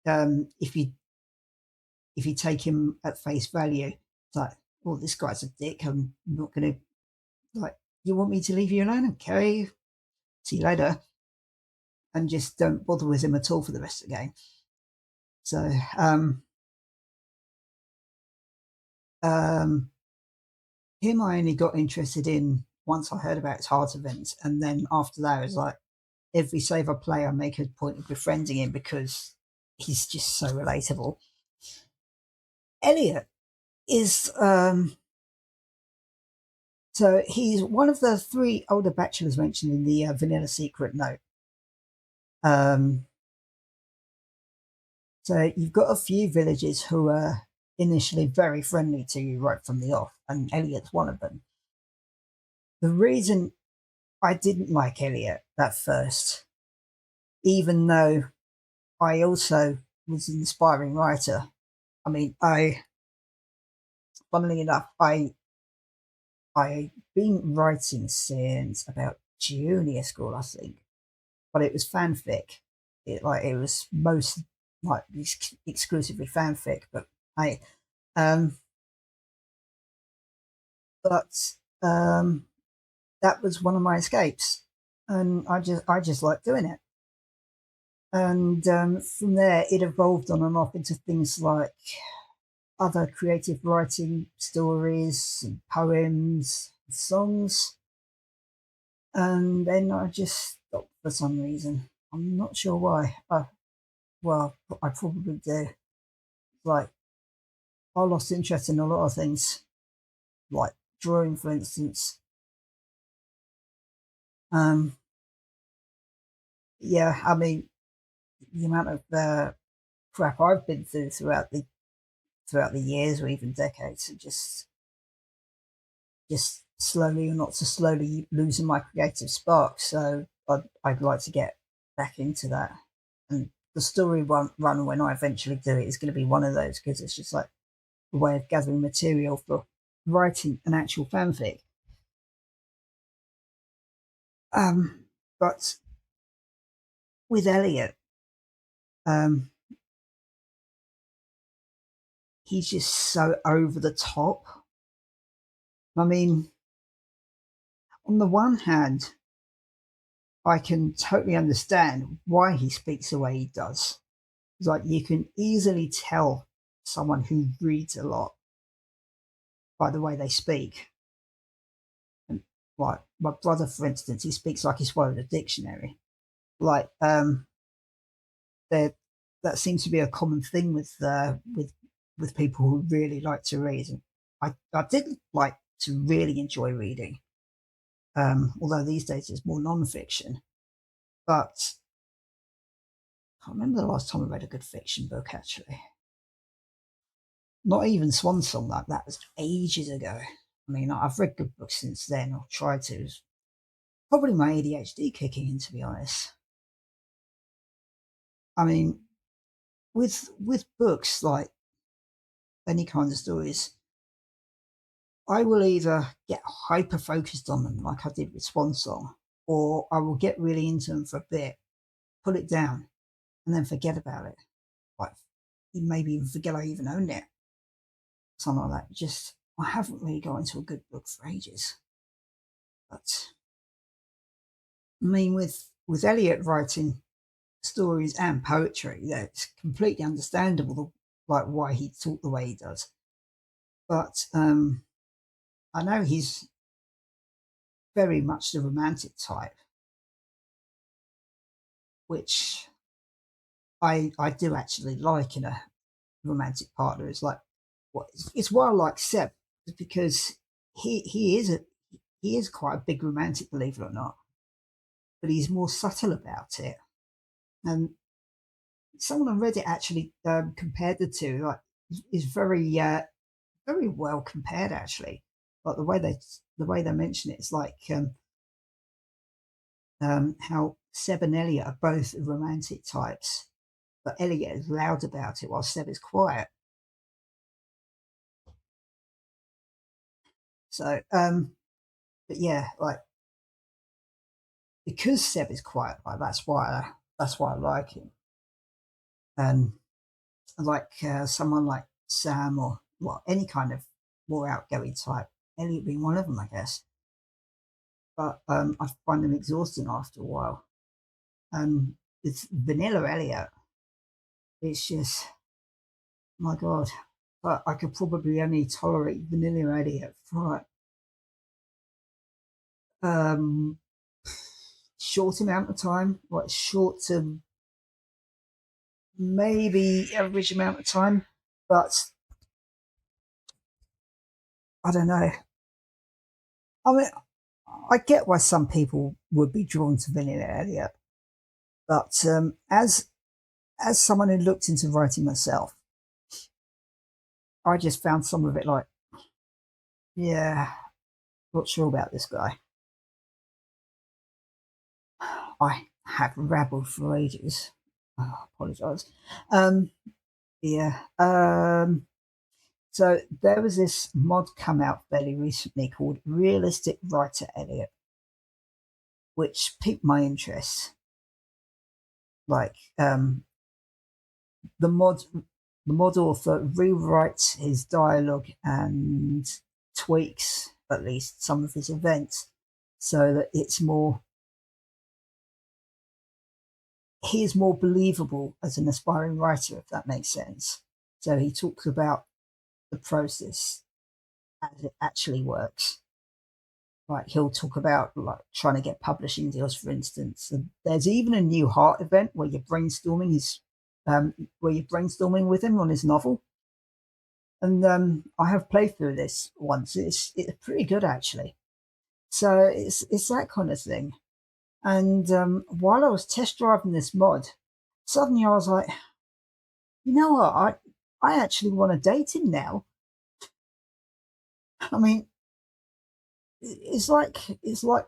if you take him at face value, it's like, oh, this guy's a dick. I'm not going to like. You want me to leave you alone? Okay, see you later, and just don't bother with him at all for the rest of the game. So him, I only got interested in once I heard about his heart events, and then after that, it's like every save I play, I make a point of befriending him because he's just so relatable. Elliot is so he's one of the three older bachelors mentioned in the Vanilla Secret note. So you've got a few villagers who are initially very friendly to you right from the off, and Elliot's one of them. The reason I didn't like Elliot at first, even though I also was an inspiring writer. I mean, funnily enough, I've been writing since about junior school, I think, but it was fanfic. It was most like exclusively fanfic, but I um but that was one of my escapes, and I just like doing it. And from there, it evolved on and off into things like other creative writing, stories, and poems, and songs. And then I just stopped for some reason. I'm not sure why. Well, I probably do. Like, I lost interest in a lot of things, like drawing, for instance. Um, yeah, I mean, the amount of crap I've been through throughout the years or even decades, and just slowly or not so slowly losing my creative spark. So I'd like to get back into that. And the story run when I eventually do it is going to be one of those, because it's just like a way of gathering material for writing an actual fanfic. But with Elliot, um, he's just so over the top. I mean, on the one hand, I can totally understand why he speaks the way he does. It's like you can easily tell someone who reads a lot by the way they speak. And like my brother, for instance, he speaks like he swallowed a dictionary. Like there, that seems to be a common thing with people who really like to read. And I did like to really enjoy reading, although these days it's more non-fiction. But I can't remember the last time I read a good fiction book, actually. Not even Swan Song, like that was ages ago. I mean, I've read good books since then, or tried to. It's probably my ADHD kicking in, to be honest. I mean, with books like any kind of stories, I will either get hyper focused on them, like I did with Swan Song, or I will get really into them for a bit, put it down, and then forget about it. Like maybe even forget I even owned it, something like that. Just I haven't really got into a good book for ages. But I mean, with Eliot writing stories and poetry, yeah, it's completely understandable like why he talked the way he does. But I know he's very much the romantic type, which I do actually like in a romantic partner. It's like what it's why I like Seb, because he is quite a big romantic, believe it or not, but he's more subtle about it. And someone on Reddit actually compared the two, like is very well compared actually. Like the way they mention it, it's like how Seb and Elliot are both romantic types, but Elliot is loud about it while Seb is quiet. So, but yeah, like because Seb is quiet, like that's why I like him. And like someone like Sam or well any kind of more outgoing type, Elliot being one of them, I guess. But I find them exhausting after a while. With Vanilla Elliot, it's just my god. But I could probably only tolerate Vanilla Elliot for like, um short amount of time, like short to maybe average amount of time. But I don't know. I mean, I get why some people would be drawn to Vanilla Elliot, but as someone who looked into writing myself, I just found some of it like, yeah, not sure about this guy. I have rabbled for ages. I apologise. Um, yeah. So there was this mod come out fairly recently called Realistic Writer Elliot, which piqued my interest. Like the mod the mod author rewrites his dialogue and tweaks at least some of his events so that he is more believable as an aspiring writer, if that makes sense. So he talks about the process as it actually works. Like he'll talk about like trying to get publishing deals, for instance. And there's even a new Heart event where you're brainstorming with him on his novel. And I have played through this once. It's pretty good actually. So it's that kind of thing. And while I was test driving this mod, suddenly I was like, you know what? I actually want to date him now. I mean, it's like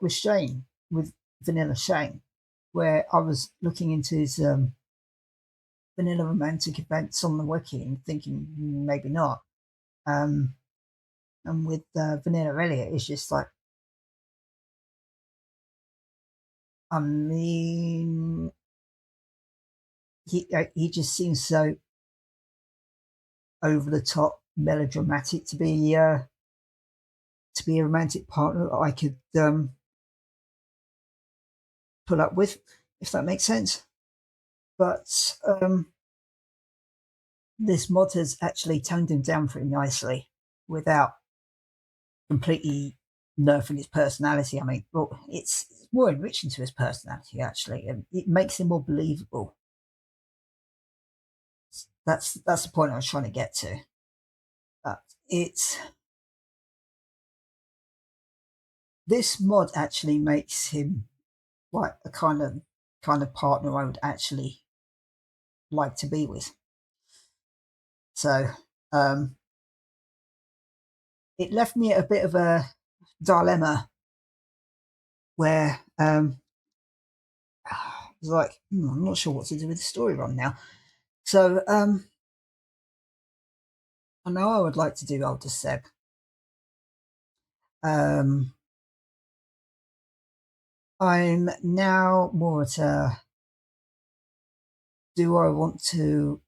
with Shane, with Vanilla Shane, where I was looking into his vanilla romantic events on the wiki and thinking maybe not. Um, and with Vanilla Elliot, it's just like, I mean, he just seems so over the top melodramatic to be a romantic partner that I could put up with, if that makes sense. But this mod has actually toned him down pretty nicely without completely nerfing his personality. I mean, well, it's more enriching to his personality actually, and it makes him more believable. That's the point I was trying to get to. But it's this mod actually makes him like a kind of partner I would actually like to be with. So um, it left me at a bit of a dilemma where I was like, I'm not sure what to do with the story run now. So I know I would like to do Older Seb. Um, I'm now more at a, do I want to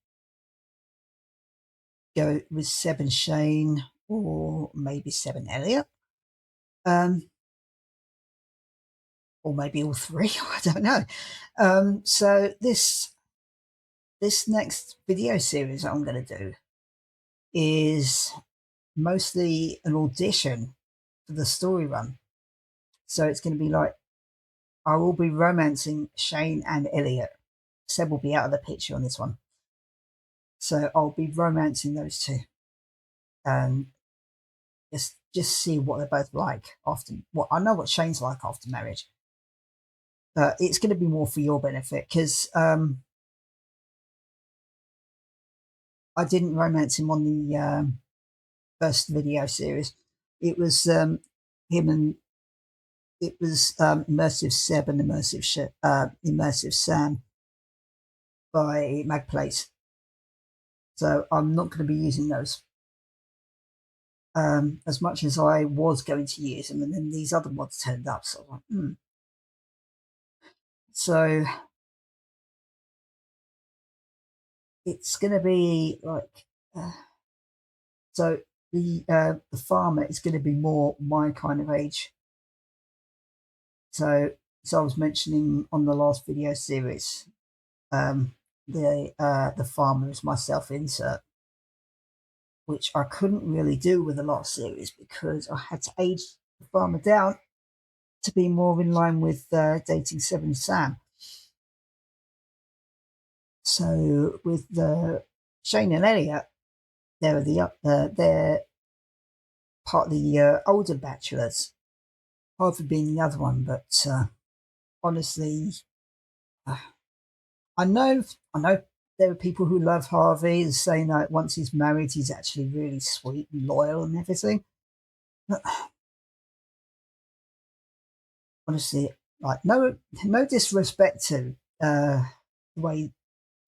go with Seb and Shane or maybe Seb and Elliot? Um, or maybe all three. I don't know. So this next video series I'm going to do is mostly an audition for the story run. So it's going to be like I will be romancing Shane and Elliot. Seb will be out of the picture on this one. So I'll be romancing those two and just see what they're both like after. Well, I know what Shane's like after marriage, but it's going to be more for your benefit because I didn't romance him on the first video series. It was him and it was Immersive Seb and Immersive Sam by Magplace. So I'm not going to be using those as much as I was going to use them, and then these other mods turned up. So, so it's going to be like so the farmer is going to be more my kind of age. So I was mentioning on the last video series, the farmer is my self insert, which I couldn't really do with the last series because I had to age the farmer down to be more in line with dating Seven Sam. So with the Shane and Elliot, they're part of the older bachelors. Harvey being the other one, but honestly, I know there are people who love Harvey and saying that once he's married, he's actually really sweet and loyal and everything. But honestly, like no disrespect to the way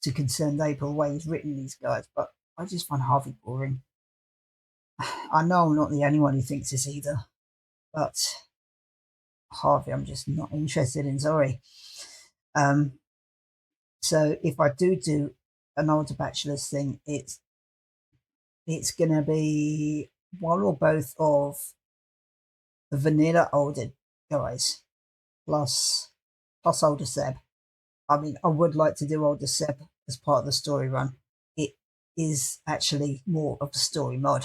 to Concerned April, the way he's written these guys, but I just find Harvey boring. I know I'm not the only one who thinks this either, but Harvey, I'm just not interested in. Sorry. Um, so if I do an older bachelors thing, it's gonna be one or both of the vanilla older guys plus older Seb. I mean, I would like to do older Seb as part of the story run. It is actually more of a story mod.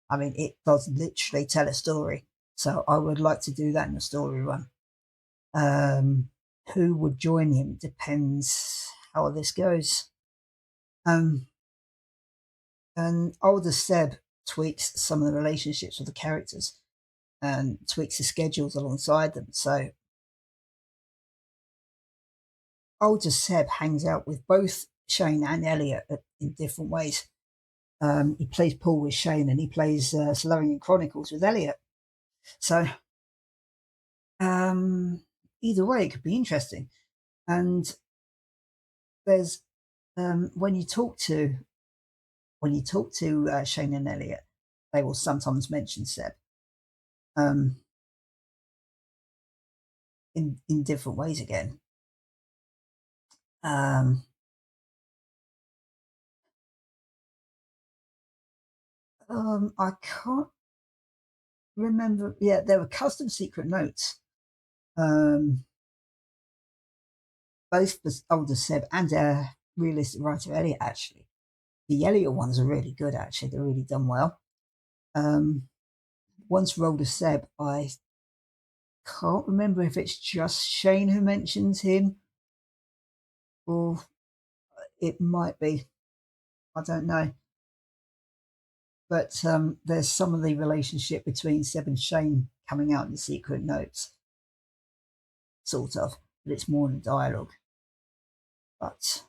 I mean, it does literally tell a story. So I would like to do that in the story run. Who would join him depends how this goes. Um, and older Seb tweaks some of the relationships with the characters and tweaks the schedules alongside them. So older Seb hangs out with both Shane and Elliot in different ways. He plays pool with Shane and he plays Solarian Chronicles with Elliot. So either way, it could be interesting. And there's when you talk to Shane and Elliot, they will sometimes mention Seb um, in different ways again. I can't remember. Yeah, there were custom secret notes. Both the older Seb and realistic writer Elliot, actually. The Elliot ones are really good, actually. They're really done well. Once for older Seb, I can't remember if it's just Shane who mentions him or it might be. I don't know. But there's some of the relationship between Seb and Shane coming out in the secret notes, sort of, but it's more in the dialogue. But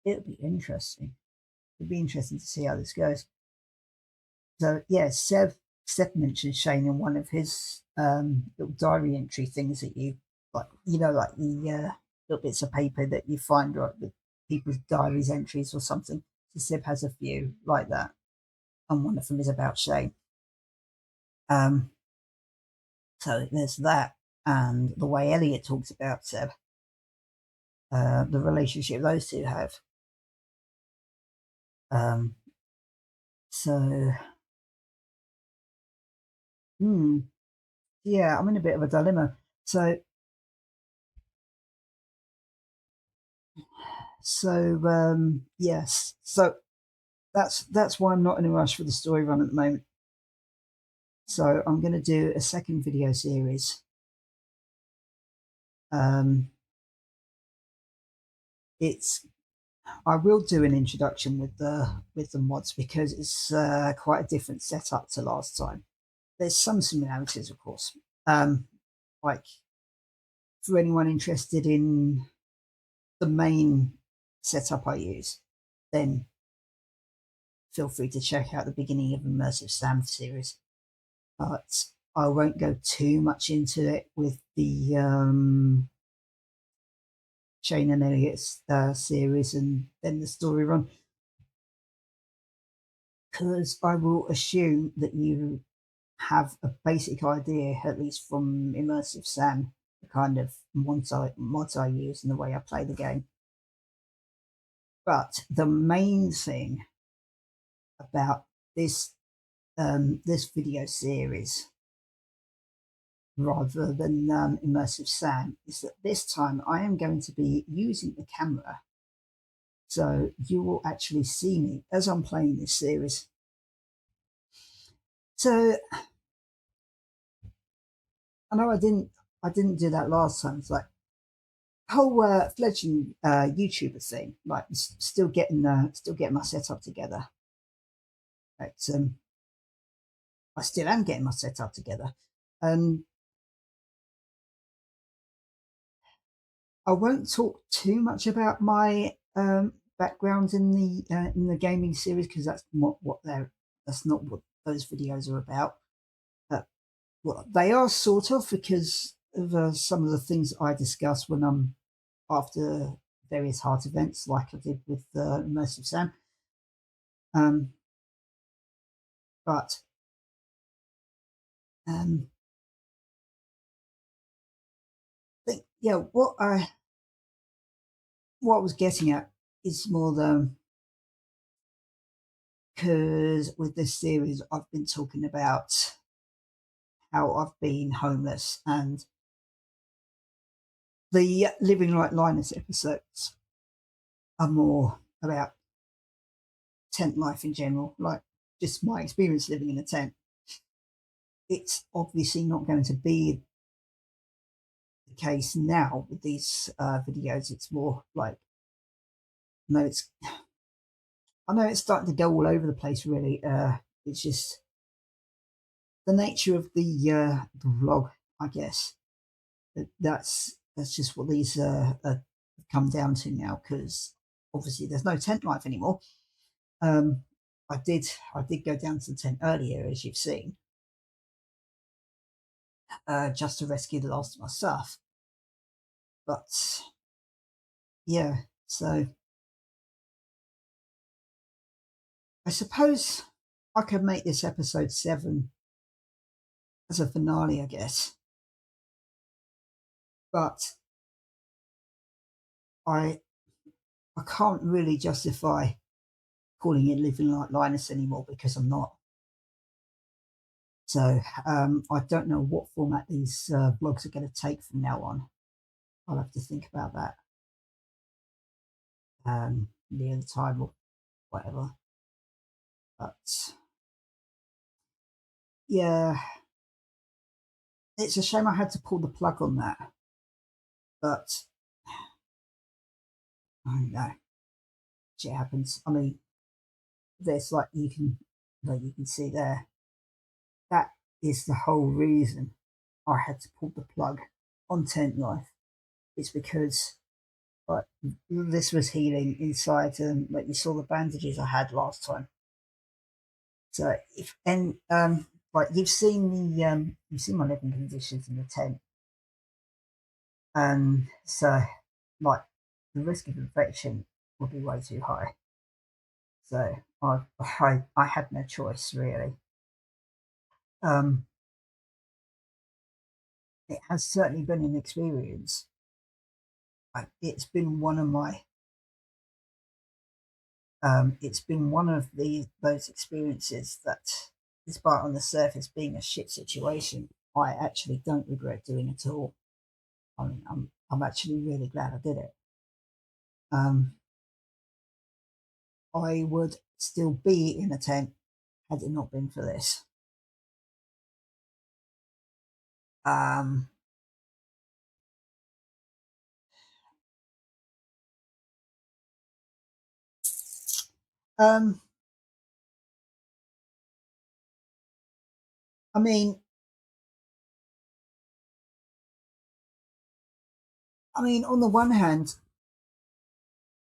it'll be interesting. It'll be interesting to see how this goes. So yeah, Seb mentioned Shane in one of his little diary entry things that you like, like the little bits of paper that you find right with people's diaries entries or something. So Seb has a few like that, and one of them is about Shane. Um, so there's that, and the way Elliot talks about Seb, the relationship those two have. Um, so, yeah, I'm in a bit of a dilemma. Yes, so that's why I'm not in a rush for the story run at the moment. So I'm going to do a second video series. It's I will do an introduction with the mods because it's quite a different setup to last time. There's some similarities, of course. Like for anyone interested in the main setup I use, then feel free to check out the beginning of Immersive Sam series. But I won't go too much into it with the Shane and Elliot's series and then the story run, because I will assume that you have a basic idea, at least from Immersive Sam, the kind of mods I use and the way I play the game. But the main thing about this this video series, rather than Immersive Sam, is that this time I am going to be using the camera. So you will actually see me as I'm playing this series. So I know I didn't do that last time. It's like whole fledgling YouTuber thing, like still getting my setup together. But I still am getting my setup together. I won't talk too much about my background in the gaming series because that's not what they're that's not what those videos are about. Uh, well, they are sort of because of some of the things I discuss when I'm after various heart events, like I did with Immersive Sam. Um, but think yeah, what I was getting at is more than because with this series I've been talking about how I've been homeless and the Living Like Linus episodes are more about tent life in general, like just my experience living in a tent. It's obviously not going to be the case now with these videos. It's more like no, it's I know it's starting to go all over the place. Really, it's just the nature of the vlog, I guess. That's just what these come down to now because obviously there's no tent life anymore. Um, I did go down to the tent earlier, as you've seen, just to rescue the last of my stuff. But yeah, so I suppose I could make this episode 7 as a finale, I guess. But I I can't really justify calling it Living Like Linus anymore because I'm not. So I don't know what format these vlogs are going to take from now on. I'll have to think about that near the time or whatever. But yeah, it's a shame I had to pull the plug on that. But I don't know, shit happens. I mean, there's like you can see there, that is the whole reason I had to pull the plug on tent life. It's because like this was healing inside, and like you saw the bandages I had last time. So if and like you've seen my living conditions in the tent, and so like the risk of infection would be way too high. So I had no choice really. Um, it has certainly been an experience. It's been one of my it's been one of those experiences that, despite on the surface being a shit situation, I actually don't regret doing at all. I mean, I'm actually really glad I did it. Um, I would still be in a tent had it not been for this. Um, um, I mean, on the one hand,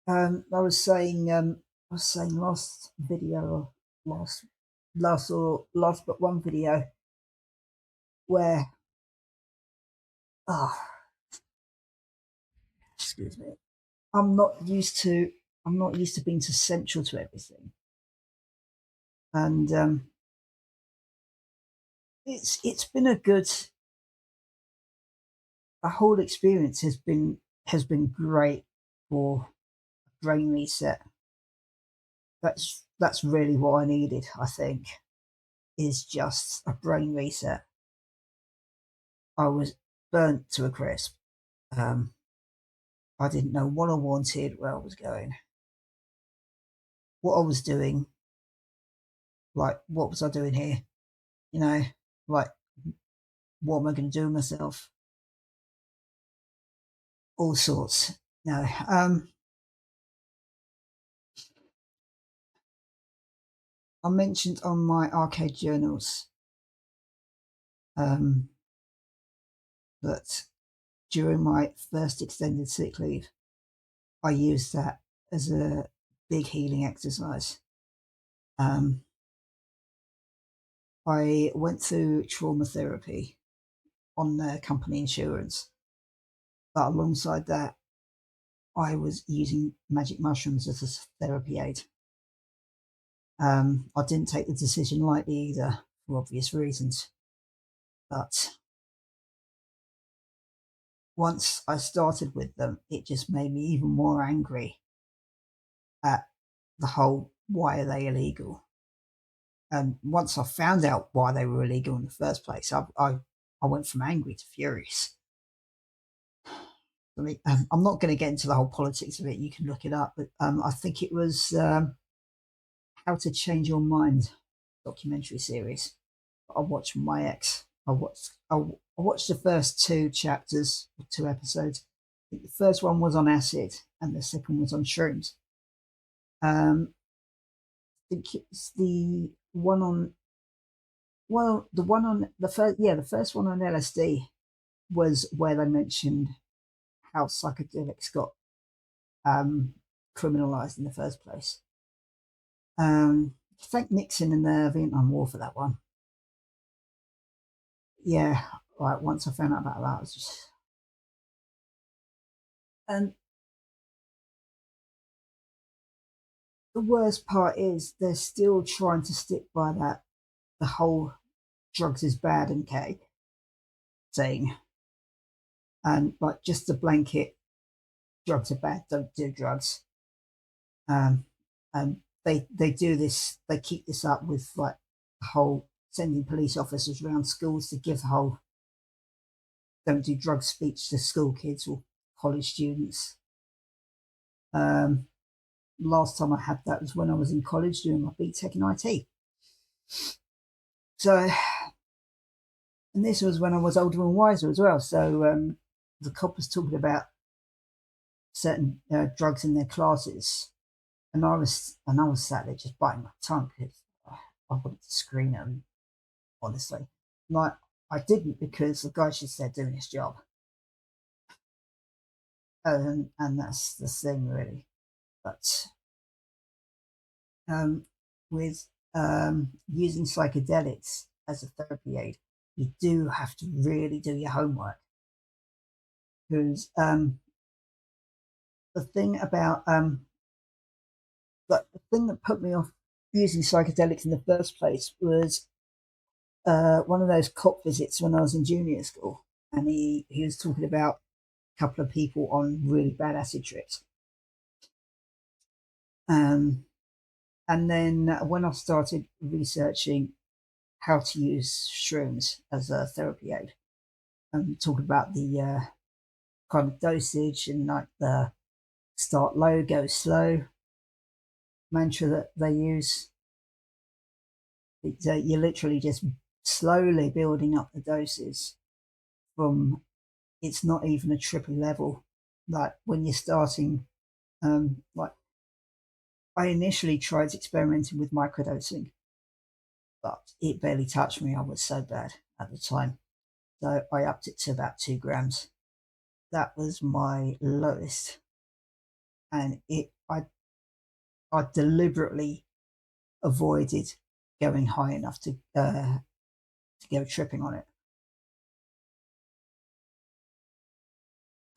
I was saying last video, last, last but one video where, oh, excuse me, I'm not used to, I'm not used to being so central to everything, and it's been a good, the whole experience has been great for brain reset. That's really what I needed. I think is just a brain reset. I was burnt to a crisp. Um, I didn't know what I wanted, where I was going, what I was doing. Like, what was I doing here? You know, like, what am I going to do with myself? All sorts. No, I mentioned on my arcade journals um, that during my first extended sick leave, I used that as a big healing exercise. Um, I went through trauma therapy on the company insurance, but alongside that, I was using magic mushrooms as a therapy aid. I didn't take the decision lightly either, for obvious reasons. But once I started with them, it just made me even more angry at the whole why are they illegal? And once I found out why they were illegal in the first place, I went from angry to furious. I mean, I'm not going to get into the whole politics of it. You can look it up, but I think it was How to Change Your Mind documentary series. I watched with my ex. I watched the first two chapters, 2 episodes. I think the first one was on acid, and the second was on shrooms. Um, I think it's the one on the one on the first, yeah, the first one on LSD was where they mentioned how psychedelics got um, criminalized in the first place. Thank Nixon in the Vietnam War for that one. Yeah, right. Once I found out about that, I was just and the worst part is they're still trying to stick by that the whole drugs is bad and okay thing, and like just the blanket drugs are bad, don't do drugs. Um, and they do this, they keep this up with like the whole sending police officers around schools to give the whole don't do drugs speech to school kids or college students. Um, Last time I had that was when I was in college doing my BTEC in IT. So, and this was when I was older and wiser as well. So the cop was talking about certain drugs in their classes, and I was sat there just biting my tongue because I wanted to scream at them. Honestly, like I didn't because the guy just there doing his job, and that's the thing really. But um, with using psychedelics as a therapy aid, you do have to really do your homework because the thing about the thing that put me off using psychedelics in the first place was one of those cop visits when I was in junior school, and he was talking about a couple of people on really bad acid trips. Um, and then when I started researching how to use shrooms as a therapy aid, and talking about the kind of dosage and like the start low, go slow mantra that they use, you're literally just slowly building up the doses from it's not even a triple level. Like when you're starting, like I initially tried experimenting with microdosing, but it barely touched me. I was so bad at the time. So I upped it to about 2 grams. That was my lowest. And I deliberately avoided going high enough to go tripping on it.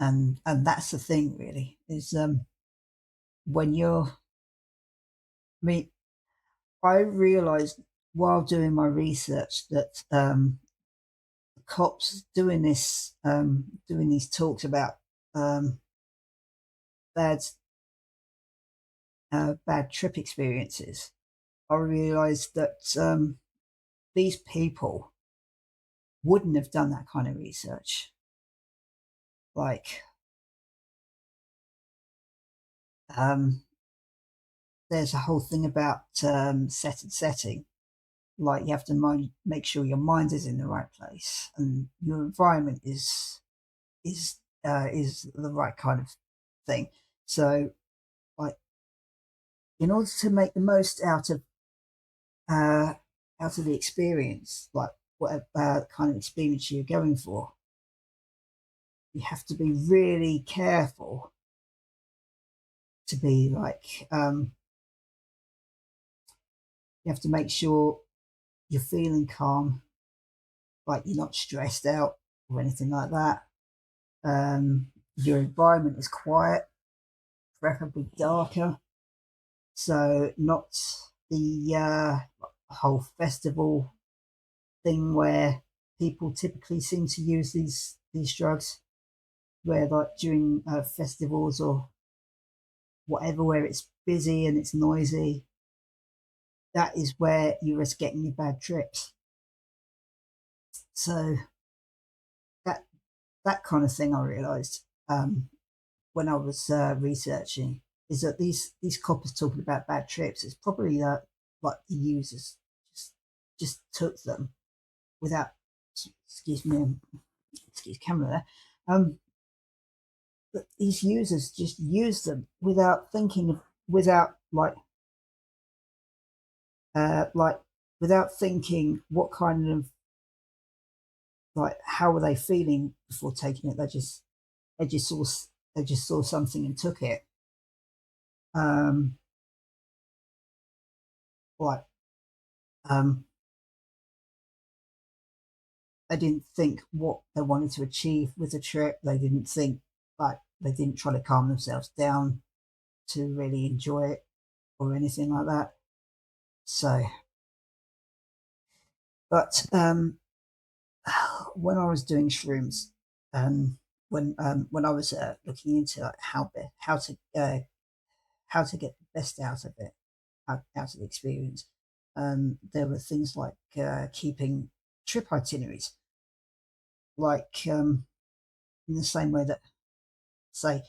And that's the thing really, is when you're I mean, I realized while doing my research that cops doing these talks about um, bad bad trip experiences, I realized that these people wouldn't have done that kind of research. Like, um, there's a whole thing about set and setting. Like, you have to make sure your mind is in the right place and your environment is the right kind of thing. So, like, in order to make the most uh, out of the experience, like whatever kind of experience you're going for, you have to be really careful to be like, you have to make sure you're feeling calm, like you're not stressed out or anything like that. Your environment is quiet, preferably darker, so not the whole festival thing where people typically seem to use these drugs, where like during festivals or whatever, where it's busy and it's noisy, that is where you risk getting your bad trips. So that that kind of thing I realised when I was researching is that these coppers talking about bad trips, it's probably that like the users just just took them without, excuse me, excuse camera there, but these users just use them without thinking, without like without thinking what kind of, like, how were they feeling before taking it. They just saw they just saw something and took it. um like um they didn't think what they wanted to achieve with the trip. They didn't think, like, they didn't try to calm themselves down to really enjoy it or anything like that. So, but when I was doing shrooms, when I was looking into like how to get the best out of it, out of the experience, there were things like keeping trip itineraries, like in the same way that, say,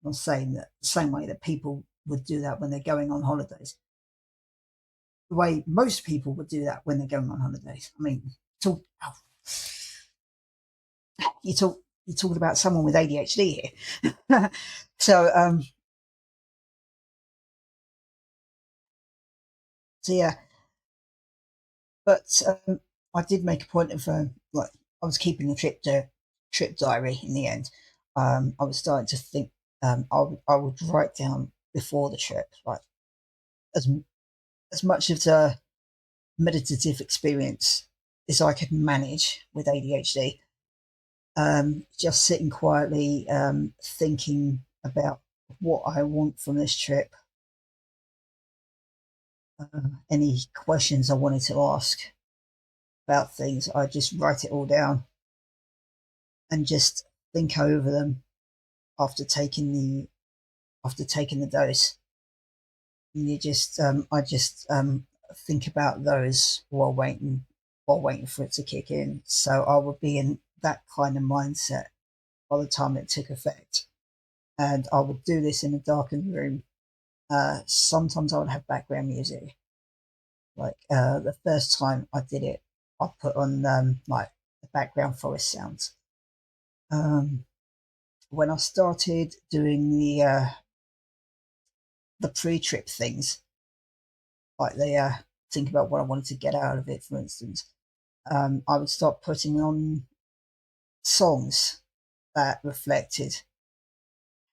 I'm saying that the same way that people would do that when they're going on holidays, the way most people would do that when they're going on holidays. I mean, talk, oh, you talk you're talking about someone with ADHD here. so so yeah, but I did make a point of like, I was keeping a trip diary in the end. I was starting to think, I would write down before the trip, like, as as much of the meditative experience as I could manage with ADHD. Just sitting quietly, thinking about what I want from this trip, any questions I wanted to ask about things. I just write it all down and just think over them after taking the dose. And I just think about those while waiting for it to kick in. So I would be in that kind of mindset by the time it took effect. And I would do this in a darkened room. Sometimes I would have background music. Like the first time I did it, I put on like the background forest sounds. When I started doing the pre-trip things, like the think about what I wanted to get out of it, for instance, I would start putting on songs that reflected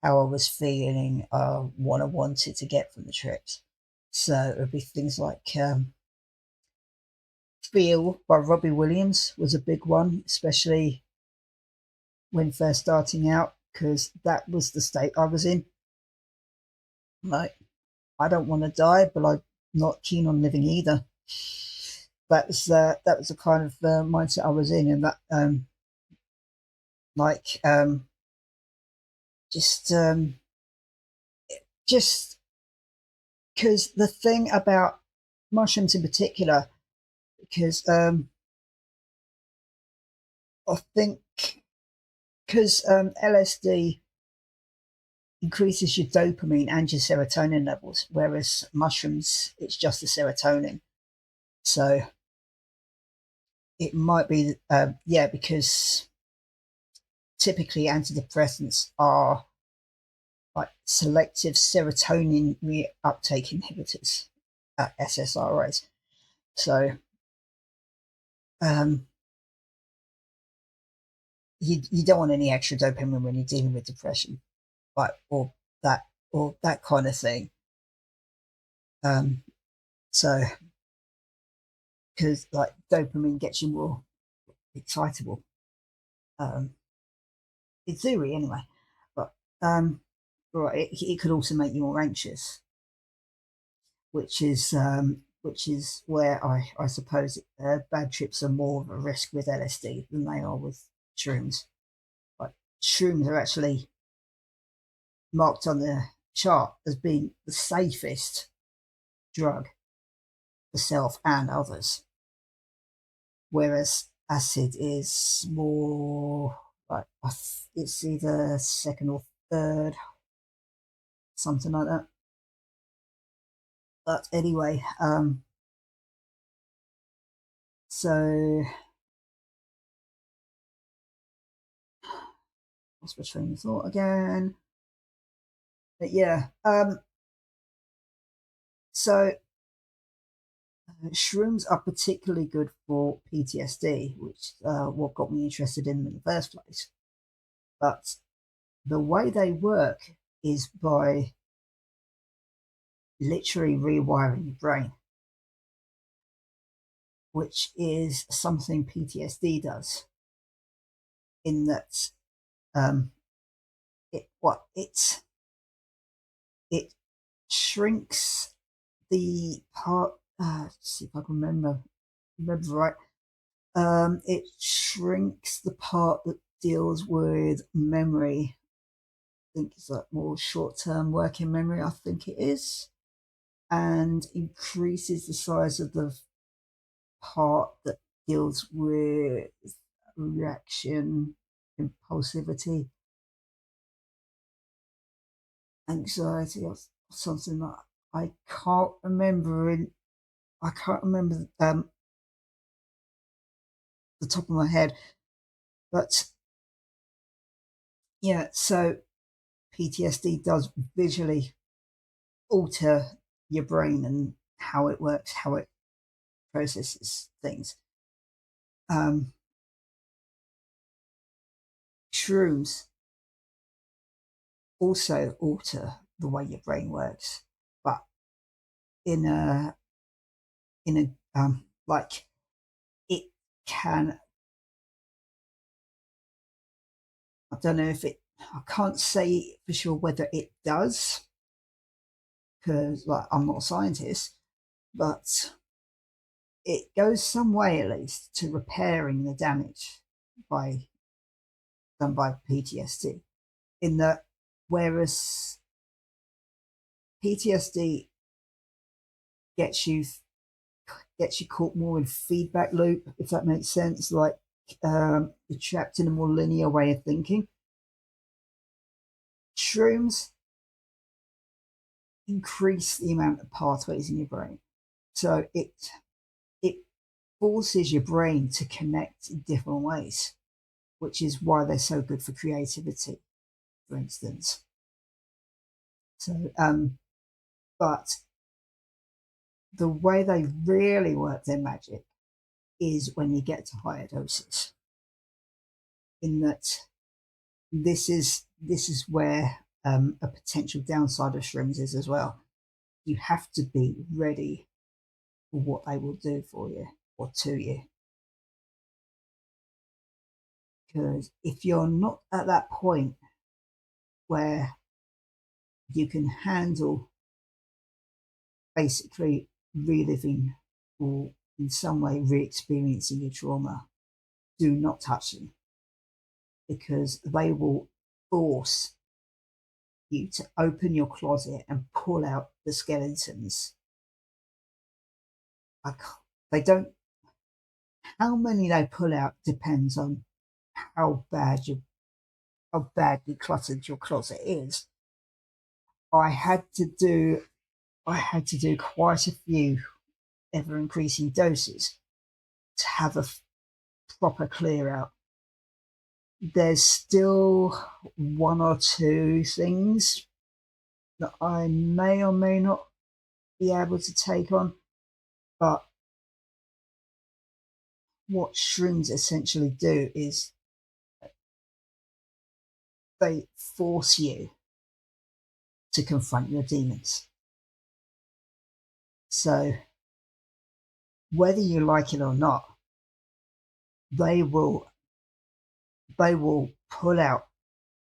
how I was feeling, what I wanted to get from the trips. So it would be things like Feel by Robbie Williams was a big one, especially when first starting out, because that was the state I was in. Like, I don't want to die, but I'm not keen on living either. That was the kind of mindset I was in, and that like just just because the thing about mushrooms in particular, because I think because LSD increases your dopamine and your serotonin levels, whereas mushrooms, it's just the serotonin. So it might be, yeah, because typically antidepressants are like selective serotonin reuptake inhibitors, SSRIs. So um, you don't want any extra dopamine when you're dealing with depression, like that or that kind of thing. Um, so because like dopamine gets you more excitable, um, in theory anyway. But right, it could also make you more anxious, which is where I suppose bad trips are more of a risk with LSD than they are with shrooms. Like shrooms are actually marked on the chart as being the safest drug for self and others, whereas acid is more like it's either second or third, something like that. But anyway, so what's my train of thought again? But yeah, so shrooms are particularly good for PTSD, which what got me interested in the first place. But the way they work is by literally rewiring your brain, which is something PTSD does. In that, um, it shrinks the part. Let's see if I can remember right. It shrinks the part that deals with memory. I think it's like more short-term working memory. I think it is, and increases the size of the part that deals with reaction, impulsivity, anxiety, or something like that. I can't remember the top of my head, but yeah. So PTSD does visually alter your brain and how it works, how it processes things. Um, Shrooms also alter the way your brain works, but in a like it can. I don't know if it. I can't say for sure whether it does because like I'm not a scientist, but it goes some way at least to repairing the damage by done by PTSD. In that, whereas PTSD gets you gets you caught more in feedback loop, if that makes sense. Like you're trapped in a more linear way of thinking. Shrooms increase the amount of pathways in your brain, so it forces your brain to connect in different ways, which is why they're so good for creativity, for instance. So, but the way they really work their magic is when you get to higher doses. In that, this is where a potential downside of shrooms is as well. You have to be ready for what they will do for you or to you. Because if you're not at that point where you can handle basically reliving or in some way re-experiencing your trauma, do not touch them because they will force you to open your closet and pull out the skeletons. Like they don't. How many they pull out depends on how bad you how badly cluttered your closet is. I had to do I had to do quite a few ever increasing doses to have a proper clear out. There's still one or two things that I may or may not be able to take on, but what shrooms essentially do is they force you to confront your demons. So whether you like it or not, they will pull out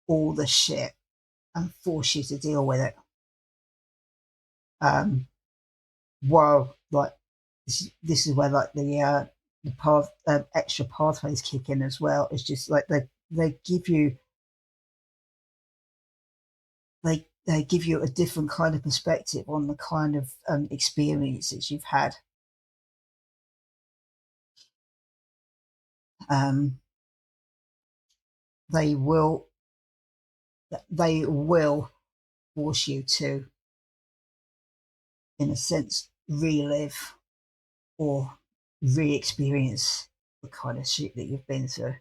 all the shit and force you to deal with it. While like this is where like the path extra pathways kick in as well. It's just like they give you they give you a different kind of perspective on the kind of experiences you've had. Um, they will force you to, in a sense, relive or re-experience the kind of shit that you've been through.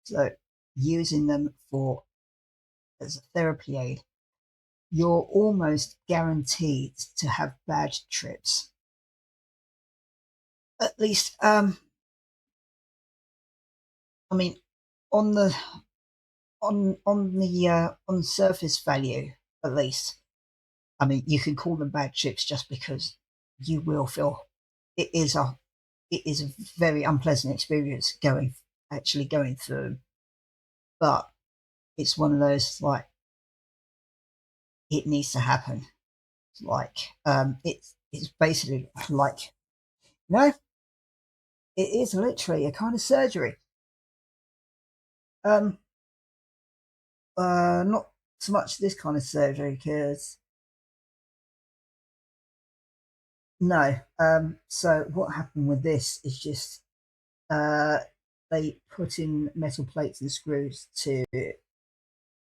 So using them for as a therapy aid, you're almost guaranteed to have bad trips. At least, I mean, on the on surface value, at least. I mean, you can call them bad trips just because you will feel it is a very unpleasant experience going through. But it's one of those like it needs to happen. Like it's basically like it is literally a kind of surgery. Um, not so much this kind of surgery because no. So what happened with this is just uh, they put in metal plates and screws to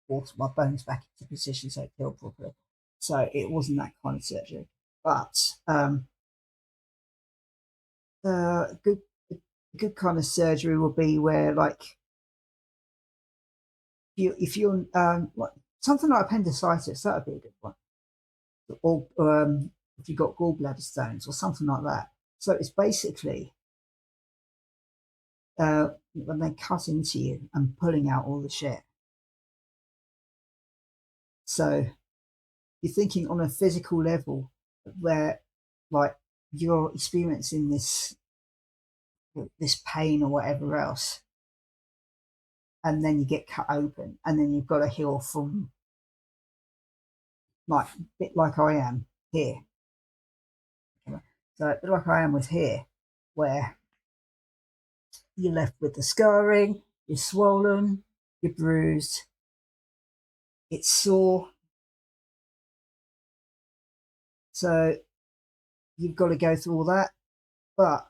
force my bones back into position so it healed properly. So it wasn't that kind of surgery, but good good kind of surgery will be where like if you're like something like appendicitis, that would be a good one, or if you've got gallbladder stones or something like that. So it's basically when they cut into you and pulling out all the shit. So you're thinking on a physical level where like you're experiencing this pain or whatever else, and then you get cut open, and then you've got to heal from like a bit like I am here. So a bit like I am with here, where you're left with the scarring, you're swollen, you're bruised, it's sore. So you've got to go through all that. But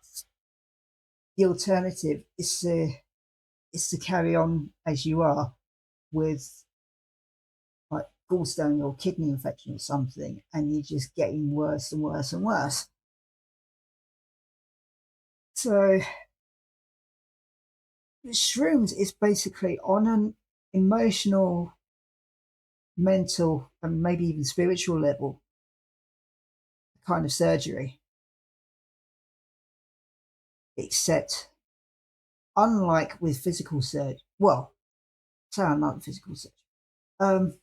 the alternative is to carry on as you are with like gallstone or kidney infection or something, and you're just getting worse and worse and worse. So shrooms is basically on an emotional, mental, and maybe even spiritual level kind of surgery, except unlike with physical surgery. Well, say unlike physical surgery. Um,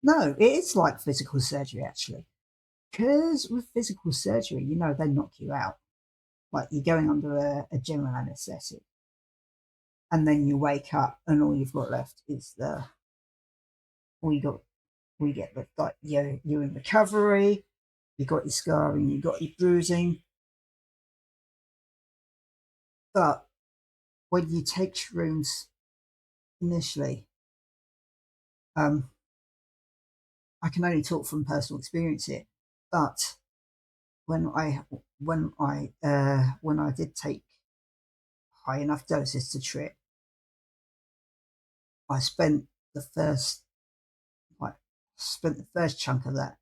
no, it is like physical surgery actually, because with physical surgery, they knock you out. Like you're going under a general anaesthetic, and then you wake up, and all you've got left is all you got. We get the like you're in recovery. You got your scarring, you got your bruising, but when you take shrooms initially, um, I can only talk from personal experience here, but when I did take high enough doses to trip, I like spent the first chunk of that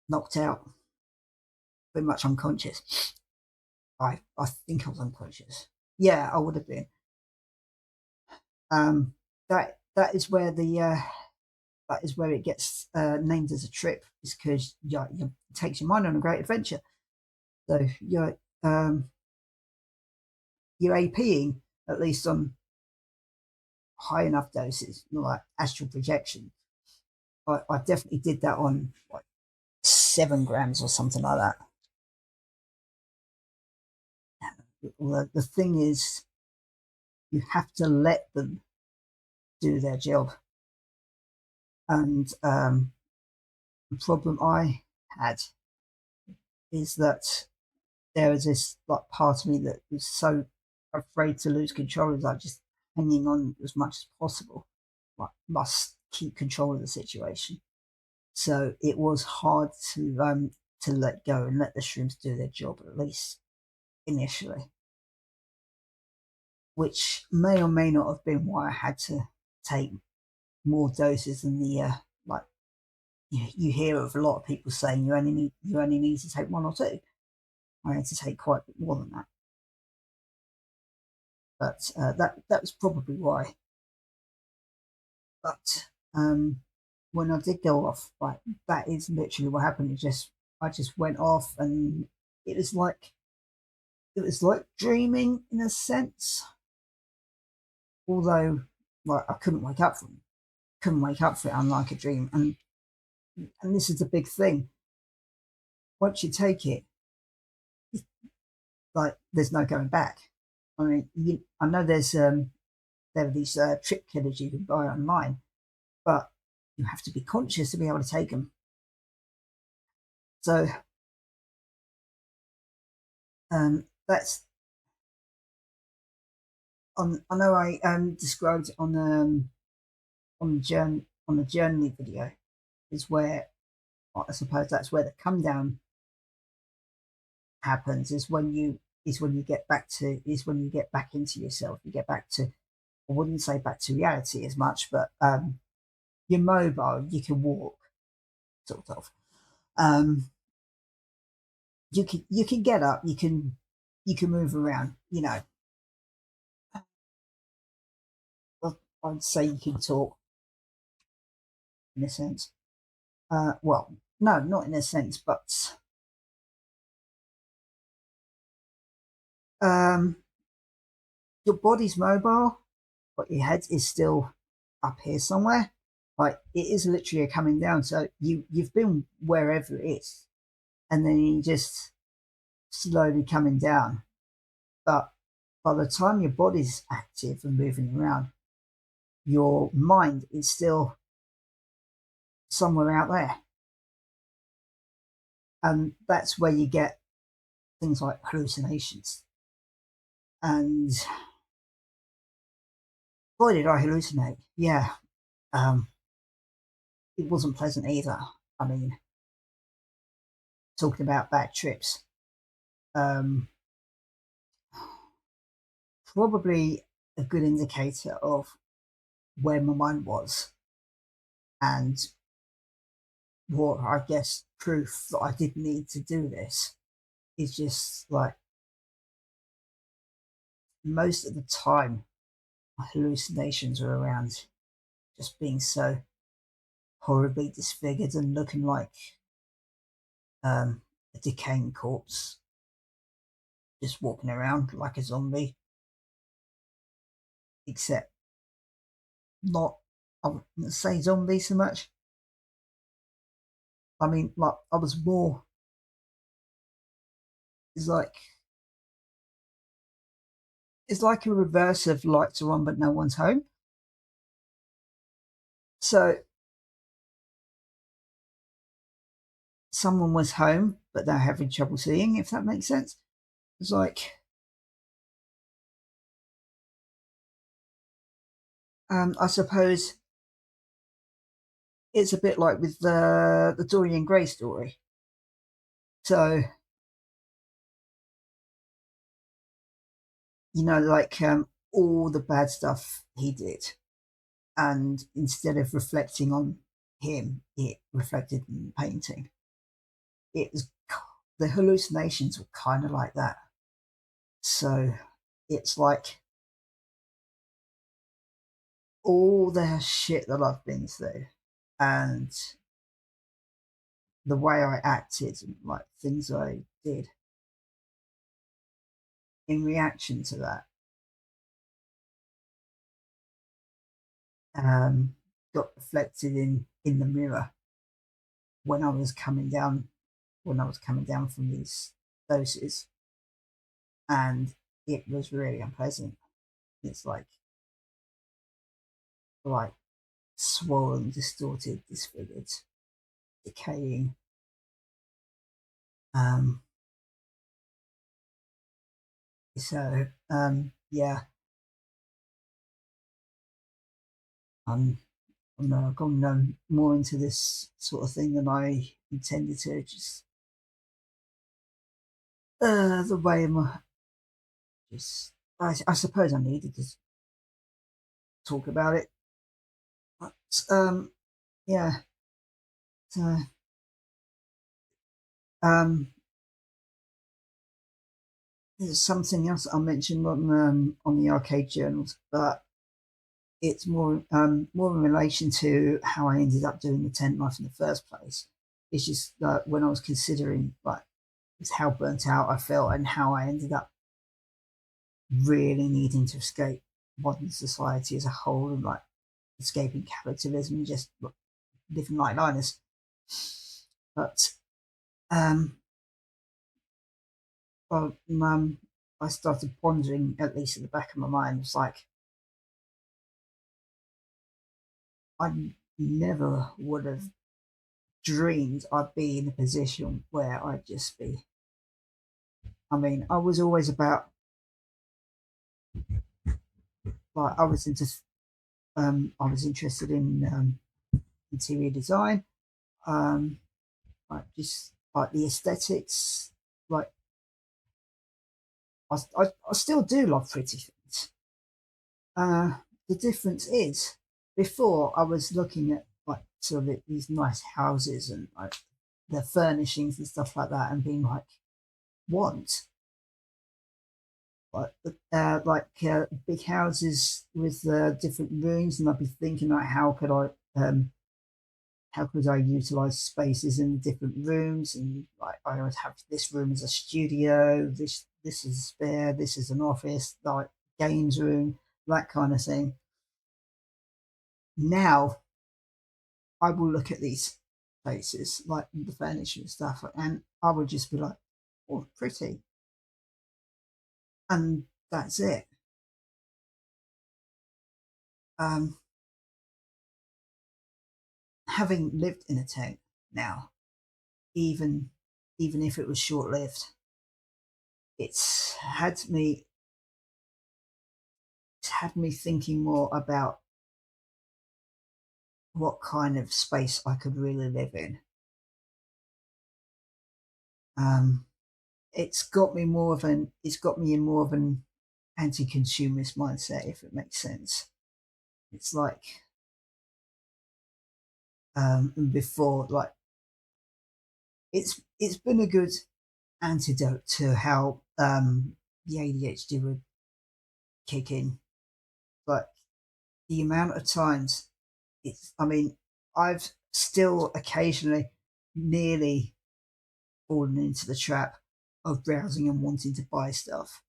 knocked out, pretty much unconscious. I think I was unconscious. Yeah, I would have been. Um, that is where it gets named as a trip, is because you it takes your mind on a great adventure. So you're APing, at least on high enough doses, like astral projection. I definitely did that on like 7 grams or something like that. The thing is, you have to let them do their job. And the problem I had is that there was this like part of me that was so afraid to lose control, is like just hanging on as much as possible. Like must keep control of the situation. So it was hard to let go and let the shrooms do their job, at least initially, which may or may not have been why I had to take more doses than the like you hear of a lot of people saying you only need to take 1 or 2. I had to take quite a bit more than that, but that was probably why. But when I did go off, like that is literally what happened. I just went off, and it was like it was like dreaming in a sense. Although, like I couldn't wake up for it, unlike a dream. And this is the big thing. Once you take it, like there's no going back. I mean, I know there are these trick killers you can buy online, but you have to be conscious to be able to take them. So that's on. I know I described it on the journey video is where I suppose that's where the come down happens is when you get back into yourself. You get back to, I wouldn't say back to reality as much, but you're mobile, you can walk, sort of. Um, you can get up, you can move around. I'd say you can talk in a sense. Well, no, not in a sense, but um, your body's mobile, but your head is still up here somewhere. Like it is literally a coming down. So you've been wherever it is, and then you just slowly coming down. But by the time your body's active and moving around, your mind is still somewhere out there. And that's where you get things like hallucinations. And boy, did I hallucinate. Yeah. Um, it wasn't pleasant either. I mean, talking about bad trips, um, probably a good indicator of where my mind was and what I guess proof that I did need to do this is just like most of the time my hallucinations are around just being so horribly disfigured and looking like a decaying corpse, just walking around like a zombie, except not, I wouldn't say zombie so much. I mean, like, I was more, it's like, it's like a reverse of lights are on but no one's home. So someone was home, but they're having trouble seeing, if that makes sense. It's like, I suppose it's a bit like with the Dorian Gray story. So, like all the bad stuff he did, and instead of reflecting on him, it reflected in the painting. It was the hallucinations were kind of like that. So it's like all the shit that I've been through and the way I acted and like things I did in reaction to that got reflected in the mirror when I was coming down from these doses, and it was really unpleasant. It's like swollen, distorted, disfigured, decaying. Um, yeah, I've gone more into this sort of thing than I intended to. Just the way my just I suppose I needed to talk about it. But yeah, so um, there's something else I mentioned on the arcade journals, but it's more in relation to how I ended up doing the tent life in the first place. It's just that when I was considering like just how burnt out I felt and how I ended up really needing to escape modern society as a whole and like escaping capitalism and just living like Linus. But um, well, I started pondering, at least in the back of my mind, it's like I never would have dreamed I'd be in a position where I'd just be. I mean, I was always about like I was interested in interior design, um, like just like the aesthetics. Like I still do love pretty things. Uh, the difference is before I was looking at like sort of these nice houses and like the furnishings and stuff like that, and being like, want like big houses with different rooms, and I'd be thinking like, how could I utilize spaces in the different rooms, and like I would have this room as a studio, this is a spare, this is an office, like games room, that kind of thing. Now I will look at these places like the furniture and stuff, and I would just be like, oh, pretty, and that's it. Um, Having lived in a tent now, even even if it was short lived, it's had me thinking more about what kind of space I could really live in. Um, it's got me in more of an anti-consumerist mindset, if it makes sense. It's like before, like it's been a good antidote to how the ADHD would kick in. But the amount of times I mean, I've still occasionally nearly fallen into the trap of browsing and wanting to buy stuff.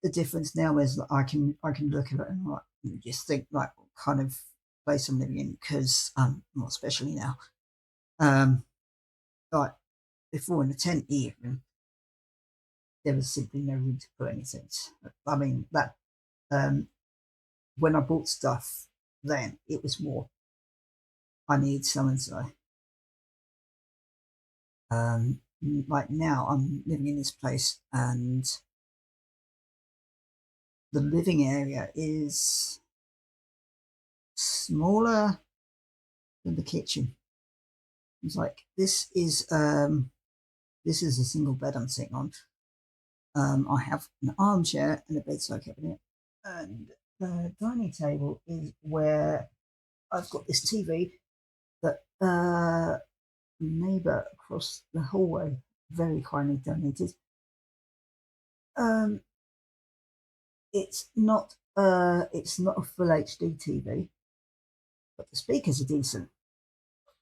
The difference now is that I can look at it and like just think like what kind of place I'm living in, because well, especially now, um like before in the tent even there was simply no room to put anything. I mean that um when I bought stuff then it was more I need so and so. Like now I'm living in this place and the living area is smaller than the kitchen. It's like this is a single bed I'm sitting on. I have an armchair and a bedside cabinet, and the dining table is where I've got this TV that neighbour across the hallway very kindly donated. Um, it's not a full HD TV, but the speakers are decent,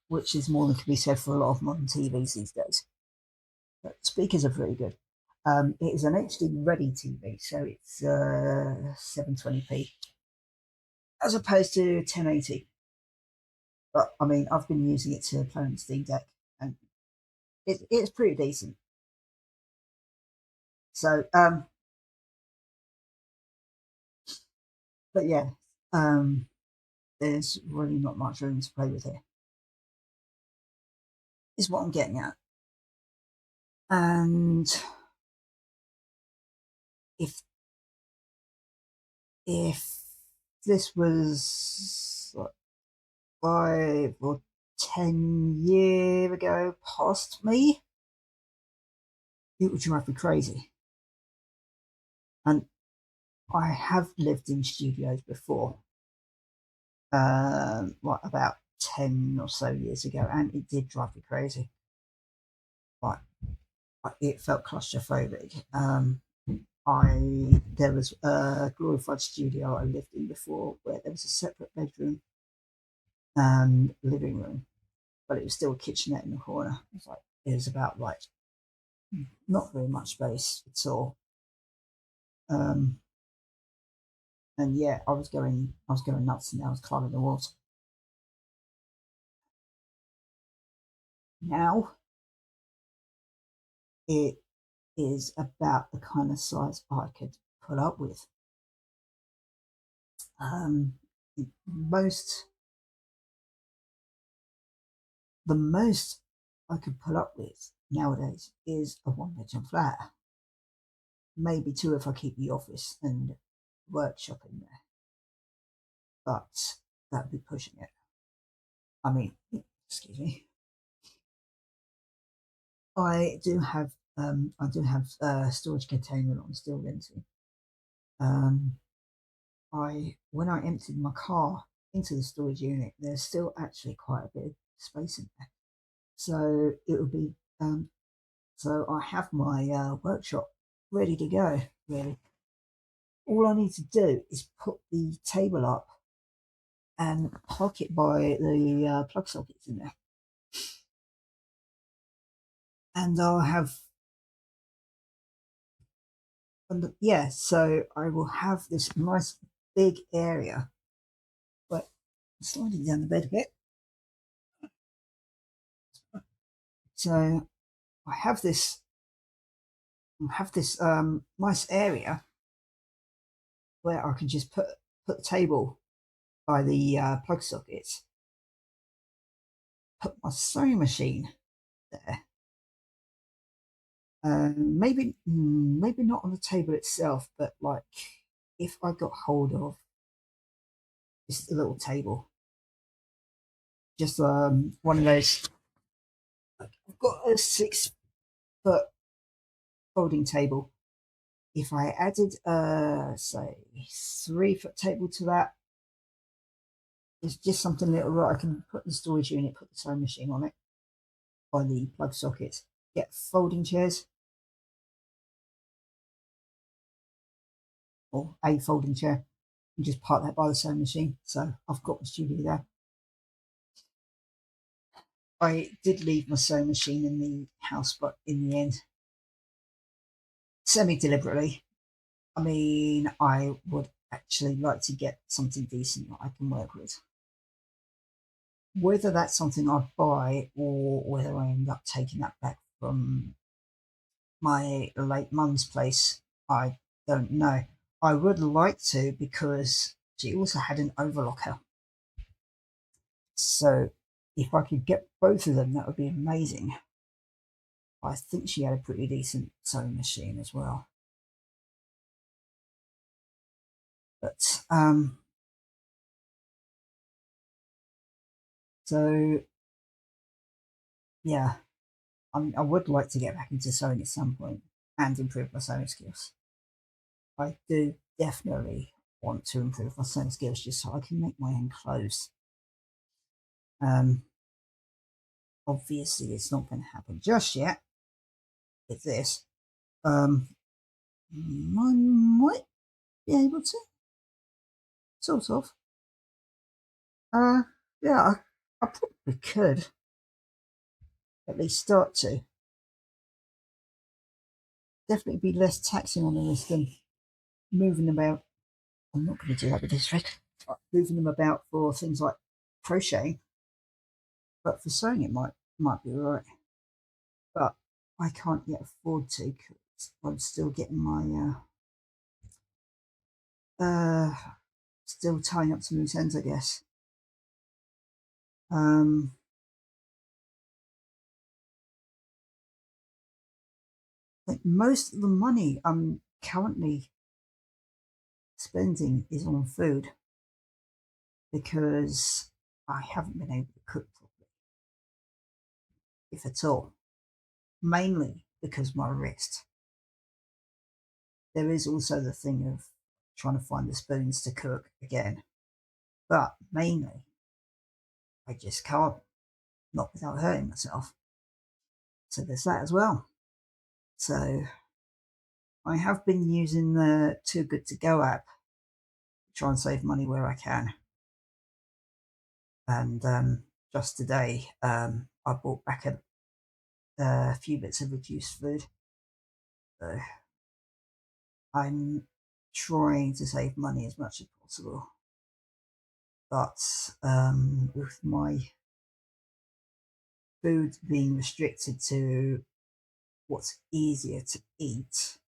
which is more than can be said for a lot of modern TVs these days. But the speakers are very good. It is an HD ready TV, so it's 720p. as opposed to 1080. But I mean, I've been using it to play on Steam Deck, and it's pretty decent. So, but yeah, um, there's really not much room to play with here. Is what I'm getting at. And if if this was like 5 or 10 years ago past me, it would drive me crazy. And I have lived in studios before, what, about 10 or so years ago, and it did drive me crazy. Like, it felt claustrophobic. There was a glorified studio I lived in before where there was a separate bedroom and living room, but it was still a kitchenette in the corner. It was about like not very much space at all. Um, and yeah, I was going nuts, and I was climbing the walls. Now it is about the kind of size I could put up with. Um, most the most I could put up with nowadays is a one-bedroom flat, maybe two if I keep the office and workshop in there, but that'd be pushing it. I mean, excuse me. I do have a storage container that I'm still renting. Um, I When I emptied my car into the storage unit, there's still actually quite a bit of space in there. So it will be so I have my workshop ready to go. Really, all I need to do is put the table up and park it by the plug sockets in there, and I'll have yeah. So I will have this nice big area. But sliding down the bed a bit. So I have this nice area where I can just put the table by the plug sockets, put my sewing machine there. Maybe not on the table itself, but like if I got hold of just a little table, just one of those. I've got a 6 foot folding table. If I added say 3 foot table to that, it's just something little that I can put in the storage unit, put the sewing machine on it by the plug sockets, get folding chairs or a folding chair, and just park that by the sewing machine. So I've got the studio there. I did leave my sewing machine in the house, but in the end, semi deliberately. I mean, I would actually like to get something decent that I can work with. Whether that's something I buy or whether I end up taking that back from my late mum's place, I don't know. I would like to because she also had an overlocker. So if I could get both of them, that would be amazing. I think she had a pretty decent sewing machine as well. But so yeah, I would like to get back into sewing at some point and improve my sewing skills. I do definitely want to improve my sewing skills just so I can make my own clothes. Um, Obviously, it's not going to happen just yet with this. I might be able to, sort of. Uh, yeah, I probably could at least start to. Definitely be less taxing on the wrist than moving about. I'm not going to do that with this trick. moving them about for things like crocheting, but for sewing it might be all right. But I can't yet afford to because I'm still getting my still tying up some loose ends, I guess. Um, I think most of the money I'm currently spending is on food because I haven't been able to cook properly, if at all. Mainly because my wrist. There is also the thing of trying to find the spoons to cook again, but mainly I just can't, not without hurting myself. So there's that as well. So I have been using the Too Good To Go app to try and save money where I can. And just today, I bought back a few bits of reduced food. So I'm trying to save money as much as possible. But with my food being restricted to what's easier to eat,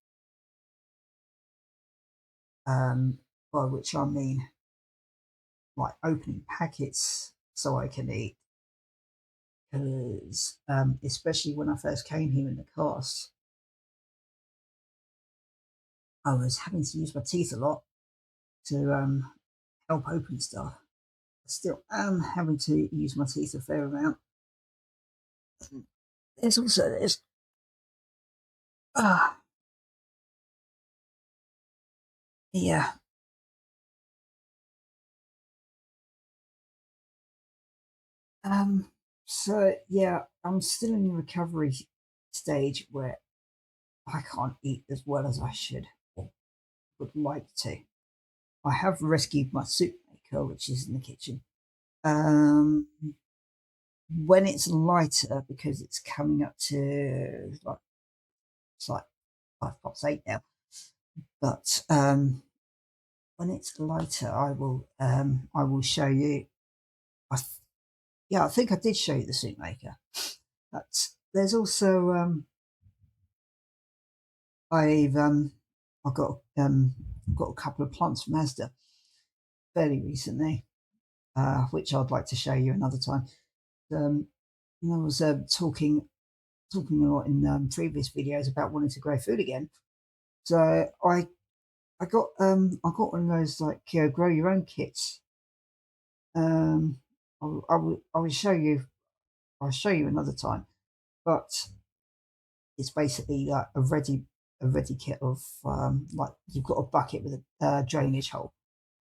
by which I mean like opening packets so I can eat. Because especially when I first came here in the cast, I was having to use my teeth a lot to help open stuff. I still am having to use my teeth a fair amount. There's also this. Ah, yeah. Um. So yeah, I'm still in the recovery stage where I can't eat as well as I should or would like to. I have rescued my soup maker, which is in the kitchen. Um, when it's lighter, because it's coming up to like it's like 8 now. But when it's lighter, I will show you. Yeah, I think I did show you the soup maker. But there's also I've got a couple of plants from Asda fairly recently, which I'd like to show you another time. I was talking a lot in previous videos about wanting to grow food again. So I got one of those like grow your own kits. I will show you. I'll show you another time. But it's basically like a ready kit of like you've got a bucket with a drainage hole,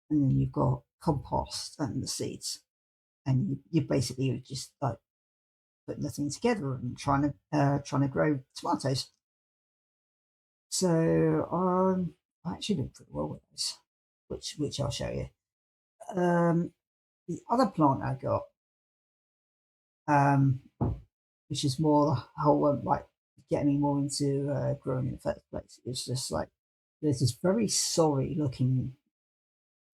and then you've got compost and the seeds, and you basically just like putting the thing together and trying to grow tomatoes. So I actually did pretty well with those, which I'll show you. Um, the other plant I got, um, which is more the whole like getting me more into growing in the first place. It's just like there's this very sorry looking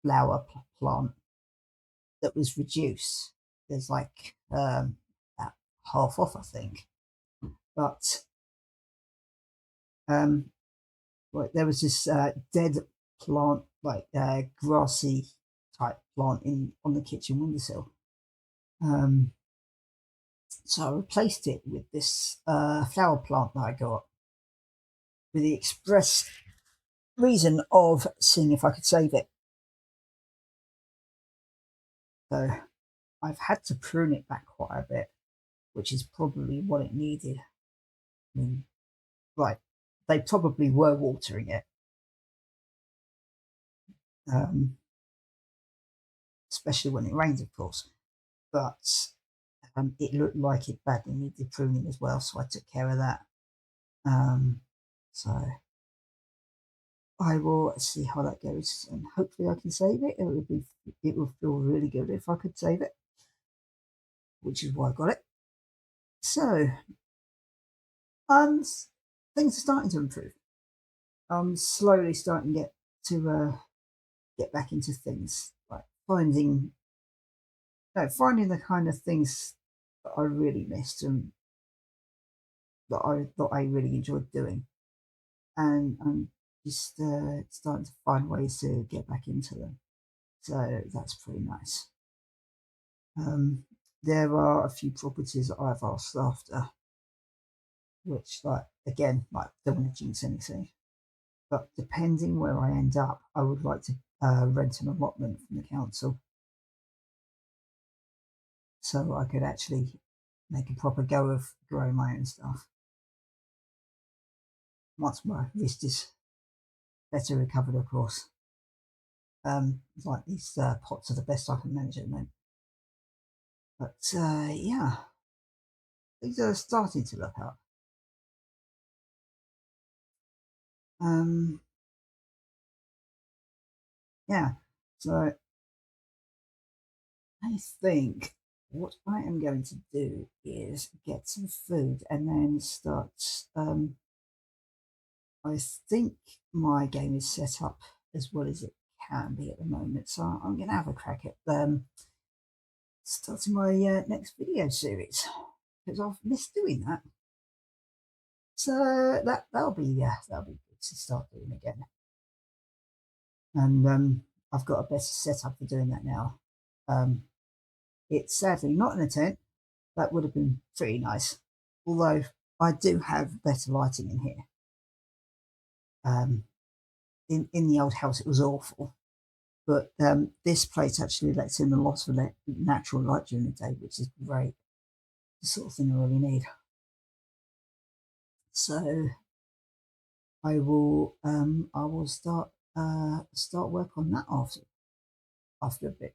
plant that was reduced. There's like about half off, I think. But um, like there was this dead plant, like grassy type plant in on the kitchen windowsill. Um, so I replaced it with this flower plant that I got with the express reason of seeing if I could save it. So I've had to prune it back quite a bit, which is probably what it needed. I mean, right, they probably were watering it, um, especially when it rains, of course. But it looked like it badly needed pruning as well, so I took care of that. So I will see how that goes, and hopefully I can save it. It would feel really good if I could save it, which is why I got it. So um, things are starting to improve. I'm slowly starting to get back into things like finding finding the kind of things that I really missed and that I really enjoyed doing, and I'm just starting to find ways to get back into them. So that's pretty nice. Um, there are a few properties that I've asked after, which, like, again, like, don't want to jinx anything, but depending where I end up, I would like to rent an allotment from the council so I could actually make a proper go of growing my own stuff once my wrist is better recovered, of course. Like, these pots are the best I can manage at the moment. But yeah, things are starting to look up. Um, yeah, so I think what I am going to do is get some food and then start. I think my game is set up as well as it can be at the moment, so I'm going to have a crack at starting my next video series because I've missed doing that. So that'll be good to start doing again. And I've got a better setup for doing that now. It's sadly not in a tent. That would have been pretty nice. Although I do have better lighting in here. In the old house, it was awful. But this place actually lets in a lot of natural light during the day, which is great. The sort of thing I really need. So I will start work on that after a bit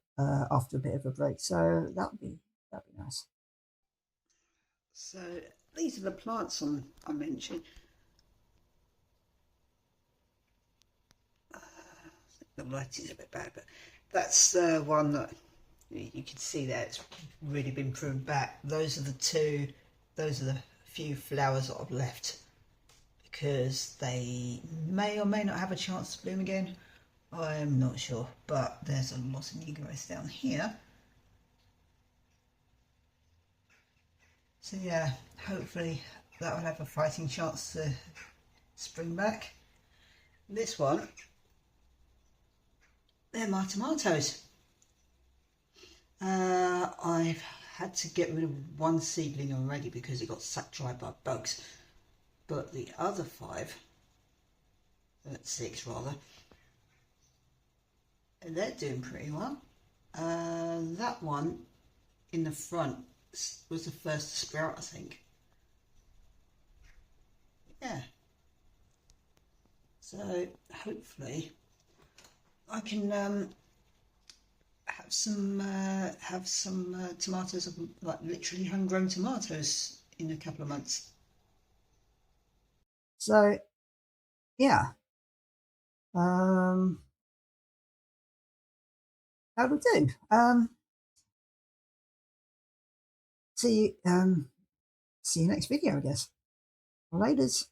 of a break. So that'd be nice. So these are the plants I mentioned. The lighting's a bit bad, but that's the one that you can see there. It's really been pruned back. Those are the few flowers that I've left because they may or may not have a chance to bloom again. I'm not sure, but there's a lot of new growth down here. So yeah, hopefully that will have a fighting chance to spring back. This one, they're my tomatoes. I've had to get rid of one seedling already because it got sucked dry by bugs, but the other six rather, they're doing pretty well. That one in the front was the first to sprout, I think. Yeah. So hopefully I can have some tomatoes, like literally homegrown tomatoes, in a couple of months. So yeah, that'll do. See you next video, I guess. Laters.